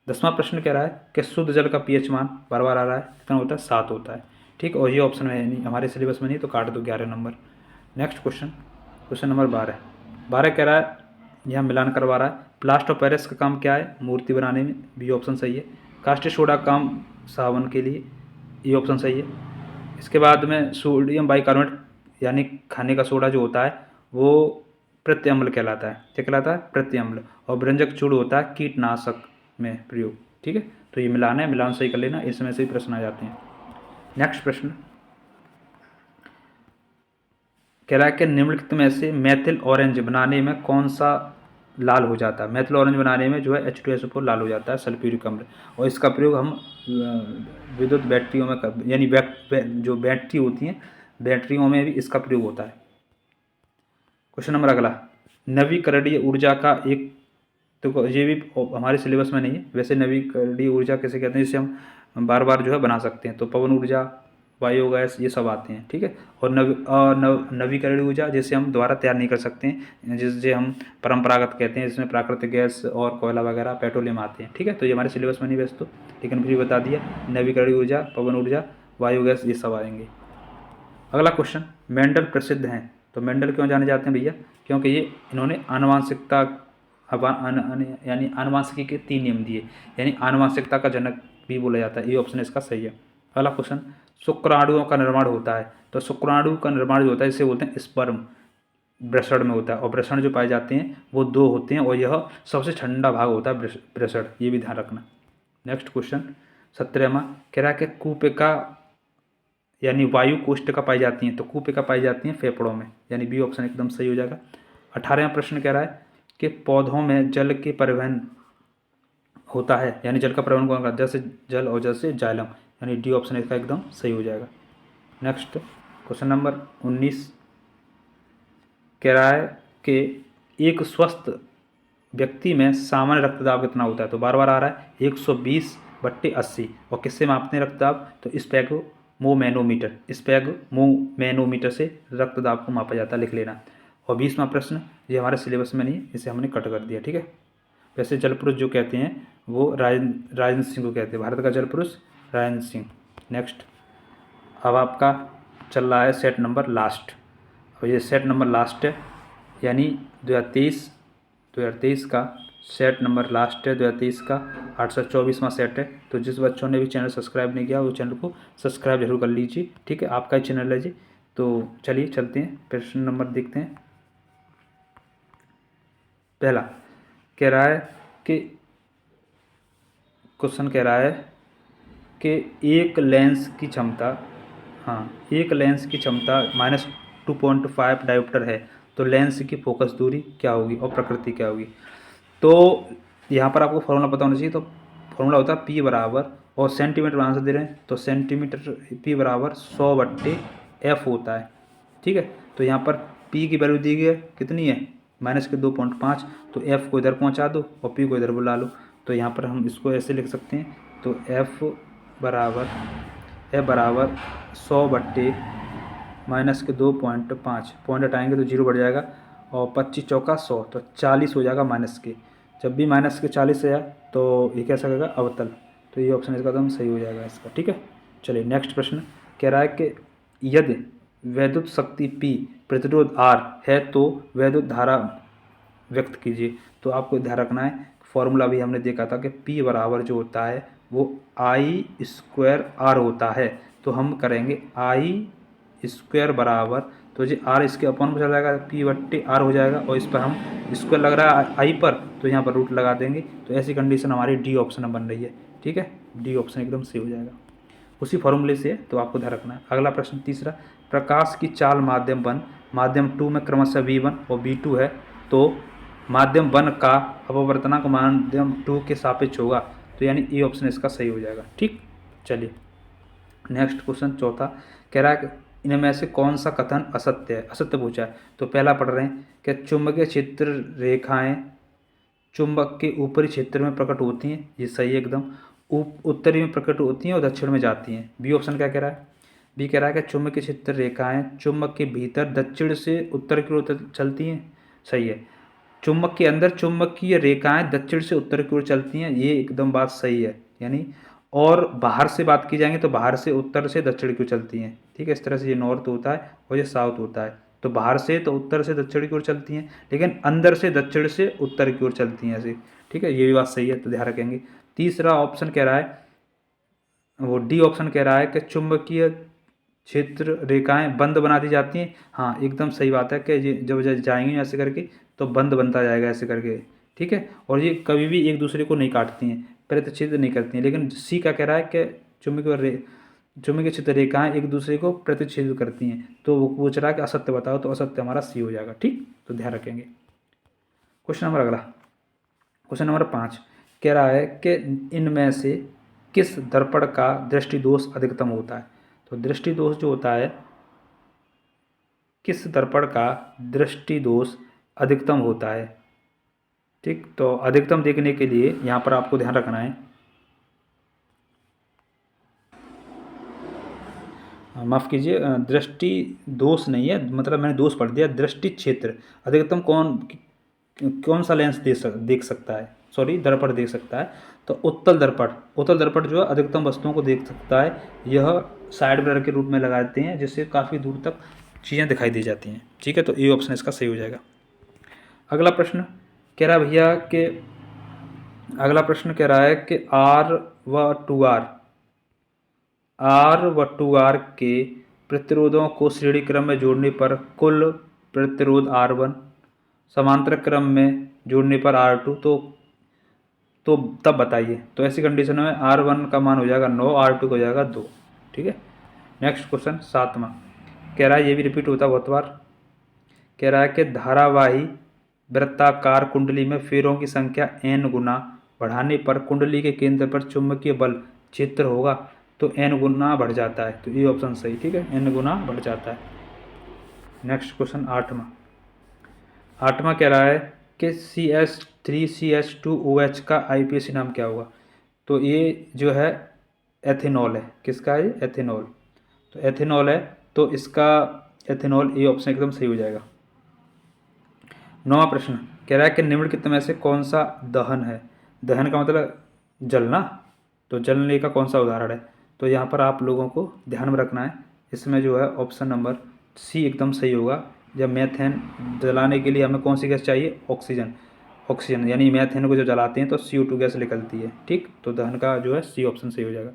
10वां प्रश्न कह रहा है कि शुद्ध जल का pH मान बार बार आ रहा है, कितना होता है 7 होता है, ठीक, और ये ऑप्शन में है नहीं, हमारे सिलेबस में नहीं, तो काट दो 11 नंबर। नेक्स्ट क्वेश्चन नंबर 12 कह रहा है, यहाँ मिलान करवा रहा है, प्लास्टर ऑफ पेरिस का काम क्या है, मूर्ति बनाने में, बी ऑप्शन सही है। कास्टिक सोडा काम साबुन के लिए, ये ऑप्शन सही है। इसके बाद में सोडियम बाइकार्बोनेट, यानी खाने का सोडा जो होता है वो प्रत्यम्ल कहलाता है, क्या कहलाता है, प्रत्यम्ल, और व्यंजक चूर्ण होता है कीटनाशक में प्रयोग, ठीक है, तो ये मिलान है, मिलान सही कर लेना, इसमें से ही प्रश्न आ जाते हैं। नेक्स्ट प्रश्न कह रहा है कि निम्नलिखित में से मेथिल ऑरेंज बनाने में कौन सा लाल हो जाता है, मेथिल ऑरेंज बनाने में जो है H2SO4 लाल हो जाता है, सल्फ्यूरिक अम्ल, और इसका प्रयोग हम विद्युत बैटरियों में यानी जो बैटरी होती हैं बैटरियों में भी इसका प्रयोग होता है। क्वेश्चन नंबर अगला, नवीकरणीय ऊर्जा का एक, तो ये भी हमारे सिलेबस में नहीं है, वैसे नवीकरणीय ऊर्जा कैसे कहते हैं, जिसे हम बार बार जो है बना सकते हैं, तो पवन ऊर्जा, बायोगैस, ये सब आते हैं, ठीक है, और नवीकरणीय ऊर्जा जैसे हम दोबारा तैयार नहीं कर सकते हैं, जिसे हम परंपरागत कहते हैं, जिसमें प्राकृतिक गैस और कोयला वगैरह पेट्रोलियम आते हैं, ठीक है, तो ये हमारे सिलेबस में नहीं वैसे तो, लेकिन फिर बता दिया, नवीकरणीय ऊर्जा, पवन ऊर्जा, बायोगैस, ये सब आएंगे। अगला क्वेश्चन, मेंडल प्रसिद्ध हैं, तो मेंडल क्यों जाने जाते हैं भैया, क्योंकि ये इन्होंने आनुवांशिकता यानी आनुवांशिकी के 3 नियम दिए, यानी आनुवांशिकता का जनक भी बोला जाता है, ये ऑप्शन इसका सही है। अगला क्वेश्चन, शुक्राणुओं का निर्माण होता है, तो शुक्राणु का निर्माण जो होता है इसे बोलते हैं स्पर्म, वृषण में होता है, और वृषण जो पाए जाते हैं वो 2 होते हैं, और यह सबसे ठंडा भाग होता है वृषण, ये भी ध्यान रखना। नेक्स्ट क्वेश्चन 17वां कह रहा है कि कूपिका यानी वायु कोष्ठिका पाई जाती हैं, तो कूपिका पाई जाती हैं फेफड़ों में, यानी बी ऑप्शन एकदम सही हो जाएगा। 18वां प्रश्न कह रहा है कि पौधों में जल के परिवहन होता है, यानी जल का परिवहन कौन करता है, जैसे जल और जैसे जाइलम, यानी डी ऑप्शन इसका एकदम सही हो जाएगा। नेक्स्ट क्वेश्चन नंबर 19 कह रहा है कि एक स्वस्थ व्यक्ति में सामान्य रक्तदाब कितना होता है, तो बार बार आ रहा है 120/80, और किससे मापते हैं रक्तदाब, तो स्पेग्मोमैनोमीटर से रक्तदाब को मापा जाता है, लिख लेना। और 20वां प्रश्न, ये हमारे सिलेबस में नहीं है, इसे हमने कट कर दिया, ठीक है। वैसे जल पुरुष जो कहते हैं वो राजेंद्र सिंह को कहते हैं, भारत का जल पुरुष राजेंद्र सिंह। नेक्स्ट, अब आपका चल रहा है सेट नंबर लास्ट, और ये सेट नंबर लास्ट है, यानी 2023 का सेट नंबर लास्ट है, 2023 का 824वां सेट है। तो जिस बच्चों ने भी चैनल सब्सक्राइब नहीं किया वो चैनल को सब्सक्राइब जरूर कर लीजिए, ठीक है, आपका ही चैनल है जी। तो चलिए चलते हैं, प्रश्न नंबर देखते हैं। पहला कह रहा है कि क्वेश्चन कह रहा है कि एक लेंस की क्षमता -2.5 डायोप्टर है, तो लेंस की फोकस दूरी क्या होगी और प्रकृति क्या होगी। तो यहाँ पर आपको फॉर्मूला पता होना चाहिए, तो फॉर्मूला होता है P बराबर, और सेंटीमीटर आंसर दे रहे हैं तो सेंटीमीटर P बराबर 100/F होता है, ठीक है। तो यहाँ पर P की वैल्यू दी गई है, कितनी है, -2.5, तो F को इधर पहुँचा दो और P को इधर बुला लो, तो यहाँ पर हम इसको ऐसे लिख सकते हैं, तो F बराबर 100/- के 2.5 पॉइंट हटाएंगे तो 0 बढ़ जाएगा, और 25 चौका 100 तो 40 हो जाएगा माइनस के। जब भी माइनस के 40 आया तो ये कैसा रहेगा, अवतल। तो ये ऑप्शन इसका एकदम सही हो जाएगा इसका। ठीक है, चलिए नेक्स्ट प्रश्न कह रहा है कि यदि वैद्युत शक्ति P प्रतिरोध R है तो वैद्युत धारा व्यक्त कीजिए। तो आपको ध्यान रखना है, फॉर्मूला भी हमने देखा था कि P बराबर जो होता है वो I² R होता है। तो हम करेंगे I² बराबर, तो जी R इसके अपॉन में चला जाएगा, P/R हो जाएगा, और इस पर हम स्क्वायर लग रहा है I पर, तो यहाँ पर रूट लगा देंगे। तो ऐसी कंडीशन हमारी डी ऑप्शन में बन रही है। ठीक है, डी ऑप्शन एकदम सही हो जाएगा, उसी फॉर्मूले से। तो आपको ध्यान रखना है। अगला प्रश्न तीसरा, प्रकाश की चाल माध्यम 1 माध्यम 2 में क्रमशः V1 और V2 है, तो माध्यम 1 का अपवर्तनांक माध्यम 2 के सापेक्ष होगा। तो यानी ए ऑप्शन इसका सही हो जाएगा। ठीक, चलिए नेक्स्ट क्वेश्चन चौथा कह रहा है कि इनमें से कौन सा कथन असत्य है, असत्य पूछा है। तो पहला पढ़ रहे हैं कि चुंबकीय क्षेत्र रेखाएं चुंबक के ऊपरी क्षेत्र में प्रकट होती हैं, ये सही है एकदम। उत्तरी में प्रकट होती हैं और दक्षिण में जाती हैं। बी ऑप्शन क्या कह रहा है, बी कह रहा है कि चुंबकीय क्षेत्र रेखाएं चुंबक के भीतर दक्षिण से उत्तर की ओर चलती हैं, सही है। चुंबक के अंदर चुंबकीय रेखाएं दक्षिण से उत्तर की ओर चलती हैं, ये एकदम बात सही है। यानी और बाहर से बात की जाएंगे तो बाहर से उत्तर से दक्षिण की ओर चलती हैं। ठीक है, इस तरह से ये नॉर्थ होता है और ये साउथ होता है। तो बाहर से तो उत्तर से दक्षिण की ओर चलती हैं, लेकिन अंदर से दक्षिण से उत्तर की ओर चलती हैं ऐसे। ठीक है, ये भी बात सही है, तो ध्यान रखेंगे। तीसरा ऑप्शन कह रहा है, वो डी ऑप्शन कह रहा है कि चुंबकीय क्षेत्र रेखाएं बंद बना दी जाती हैं। हाँ, एकदम सही बात है कि जब जाएंगे ऐसे करके तो बंद बनता जाएगा ऐसे करके। ठीक है, और ये कभी भी एक दूसरे को नहीं काटती हैं, प्रतिच्छेद नहीं करती हैं। लेकिन सी का कह रहा है कि चुंबकीय क्षेत्र रेखाएं एक दूसरे को प्रतिच्छेद करती हैं। तो वो पूछ रहा है कि असत्य बताओ, तो असत्य हमारा सी हो जाएगा। ठीक, तो ध्यान रखेंगे। क्वेश्चन नंबर अगला, क्वेश्चन नंबर 5 कह रहा है कि इनमें से किस दर्पण का दृष्टि दोष अधिकतम होता है। तो दृष्टि दोष जो होता है, किस दर्पण का दृष्टि दोष अधिकतम होता है। ठीक, तो अधिकतम देखने के लिए यहाँ पर आपको ध्यान रखना है, माफ़ कीजिए, दृष्टि दोष नहीं है, मतलब मैंने दोष पढ़ दिया। दृष्टि क्षेत्र अधिकतम कौन सा लेंस देख सकता है, सॉरी दर्पण देख सकता है। तो उत्तल दर्पण जो है अधिकतम वस्तुओं को देख सकता है। यह साइड मिरर के रूप में लगाते हैं, जिससे काफ़ी दूर तक चीज़ें दिखाई दी जाती हैं। ठीक है, तो ये ऑप्शन इसका सही हो जाएगा। अगला प्रश्न कह रहा है भैया कि R व 2R के प्रतिरोधों को श्रेणी क्रम में जोड़ने पर कुल प्रतिरोध R1, समांतर क्रम में जोड़ने पर R2, तो तब बताइए। तो ऐसी कंडीशन में R1 का मान हो जाएगा 9, R2 का हो जाएगा 2। ठीक है, नेक्स्ट क्वेश्चन 7वां कह रहा है, ये भी रिपीट होता है बहुत बार। कह रहा है कि धारावाही वृत्ताकार कुंडली में फेरों की संख्या n गुना बढ़ाने पर कुंडली के केंद्र पर चुंबकीय बल क्षेत्र होगा, तो n गुना बढ़ जाता है। तो ये ऑप्शन सही। ठीक है, n गुना बढ़ जाता है। नेक्स्ट क्वेश्चन 8वां कह रहा है कि CH3CH2OH का IPAC नाम क्या होगा। तो ये जो है एथेनॉल है। किसका है ये, एथेनॉल। तो एथेनॉल है, तो इसका एथेनॉल, ये ऑप्शन एकदम सही हो जाएगा। 9वां प्रश्न कह रहा है कि निम्नलिखित में से कौन सा दहन है। दहन का मतलब जलना, तो जलने का कौन सा उदाहरण है। तो यहाँ पर आप लोगों को ध्यान में रखना है, इसमें जो है ऑप्शन नंबर सी एकदम सही होगा। जब मैथेन जलाने के लिए हमें कौन सी गैस चाहिए, ऑक्सीजन, यानी मैथेन को जो जलाते हैं तो CO2 गैस निकलती है। ठीक, तो दहन का जो है सी ऑप्शन सही हो जाएगा।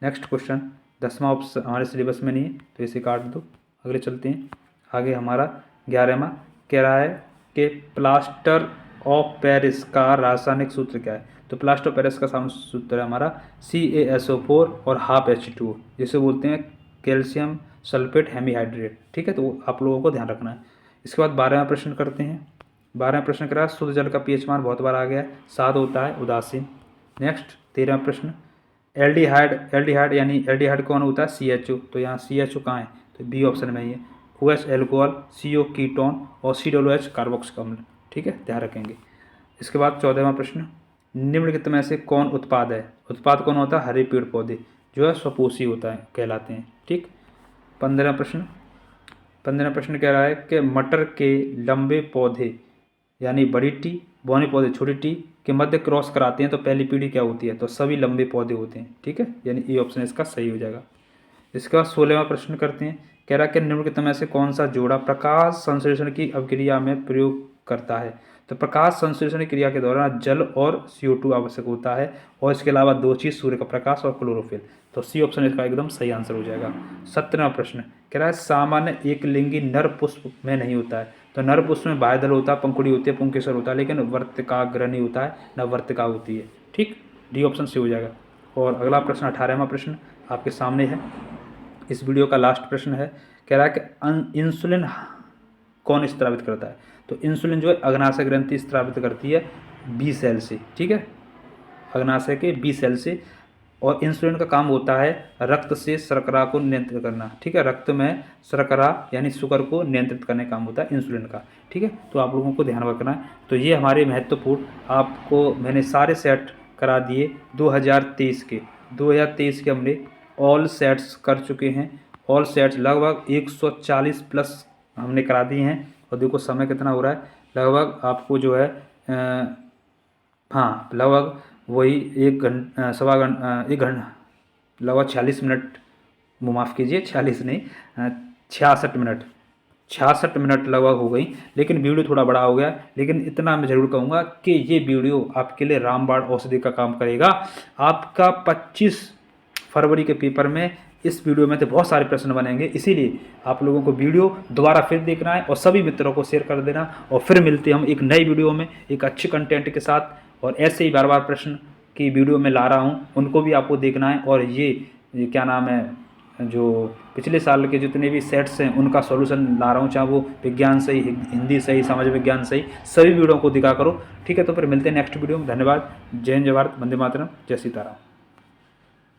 नेक्स्ट क्वेश्चन 10वां ऑप्शन हमारे सिलेबस में नहीं है, तो इसे काट दो। अगले चलते हैं आगे। हमारा 11वां कह रहा है कि प्लास्टर ऑफ पेरिस का रासायनिक सूत्र क्या है। तो प्लास्टर ऑफ पेरिस का सूत्र है हमारा CaSO4 और ½ H2O, जिसे बोलते हैं कैल्शियम सल्फेट हेमीहाइड्रेट। ठीक है, तो आप लोगों को ध्यान रखना है। इसके बाद 12वां प्रश्न करते हैं। 12वां प्रश्न कह रहा है शुद्ध जल का pH मान बहुत बार आ गया है, 7 होता है, उदासीन। नेक्स्ट 13वां प्रश्न, एल्डिहाइड यानी एल्डिहाइड कौन होता है, CHO। तो यहाँ CHO कहाँ है, तो बी ऑप्शन में ही है। OH एल्कोहल, CO कीटोन और COOH कार्बोक्सिलिक अम्ल। ठीक है, ध्यान रखेंगे। इसके बाद 14वां प्रश्न, निम्नलिखित में से कौन उत्पाद है। उत्पाद कौन होता है, हरे पेड़ पौधे। जो है स्वपोषी होता है कहलाते हैं। ठीक। 15वां प्रश्न कह रहा है कि मटर के लंबे पौधे यानी बड़ी टी, बौने पौधे छोटी टी के मध्य क्रॉस कराते हैं तो पहली पीढ़ी क्या होती है? तो सभी लंबे पौधे होते हैं। ठीक है, यानी ए ऑप्शन इसका सही हो जाएगा। इसके बाद 16वां प्रश्न करते हैं। कह रहा है कि निम्नलिखित में से कौन सा जोड़ा प्रकाश संश्लेषण की अभिक्रिया में प्रयोग करता है? तो प्रकाश संश्लेषण क्रिया के दौरान जल और CO2 आवश्यक होता है, और इसके अलावा 2 चीज़ सूर्य का प्रकाश और क्लोरोफिल। तो सी ऑप्शन इसका एकदम सही आंसर हो जाएगा। 17वां प्रश्न कह रहा है सामान्य एक लिंगी नर पुष्प में नहीं होता है। तो नर पुष्प में बाह्यदल होता है, पंखुड़ी होती है, पुंकेसर होता है, लेकिन वर्तिकाग्र नहीं होता है, न वर्तिका होती है। ठीक, डी ऑप्शन सही हो जाएगा। और अगला प्रश्न 18वां प्रश्न आपके सामने है, इस वीडियो का लास्ट प्रश्न है। कह रहा है कि इंसुलिन कौन स्त्रावित करता है? तो इंसुलिन जो है अग्नाशय ग्रंथि स्त्रावित करती है बी सेल से। ठीक है, अग्नाशय के बी सेल से। और इंसुलिन का काम होता है रक्त से शर्करा को नियंत्रित करना। ठीक है, रक्त में शर्करा यानी शुगर को नियंत्रित करने का काम होता है इंसुलिन का। ठीक है, तो आप लोगों को ध्यान रखना है। तो ये हमारे महत्वपूर्ण आपको मैंने सारे सेट करा दिए 2023 के। 2023 के हमने ऑल सेट्स कर चुके हैं। ऑल सेट्स लगभग 140 प्लस हमने करा दिए हैं। और देखो समय कितना हो रहा है, लगभग आपको जो है हाँ लगभग वही 1 घंटा लगभग 46 मिनट, माफ़ कीजिए 46 नहीं 66 मिनट लगभग हो गई। लेकिन वीडियो थोड़ा बड़ा हो गया, लेकिन इतना मैं ज़रूर कहूँगा कि ये वीडियो आपके लिए रामबाण औषधि का काम करेगा। आपका 25 फरवरी के पेपर में इस वीडियो में तो बहुत सारे प्रश्न बनेंगे, इसीलिए आप लोगों को वीडियो दोबारा फिर देखना है और सभी मित्रों को शेयर कर देना। और फिर मिलते हैं हम एक नई वीडियो में एक अच्छे कंटेंट के साथ। और ऐसे ही बार बार प्रश्न की वीडियो में ला रहा हूँ, उनको भी आपको देखना है। और ये क्या नाम है, जो पिछले साल के जितने भी सेट्स हैं उनका सॉल्यूशन ला रहा हूँ, चाहे वो विज्ञान सही, हिंदी सही, समाज विज्ञान सही, सभी वीडियो को दिखा करो। ठीक है, तो फिर मिलते हैं नेक्स्ट वीडियो में। धन्यवाद। जय हिंद, जय भारत, वंदे मातरम, जय सीताराम।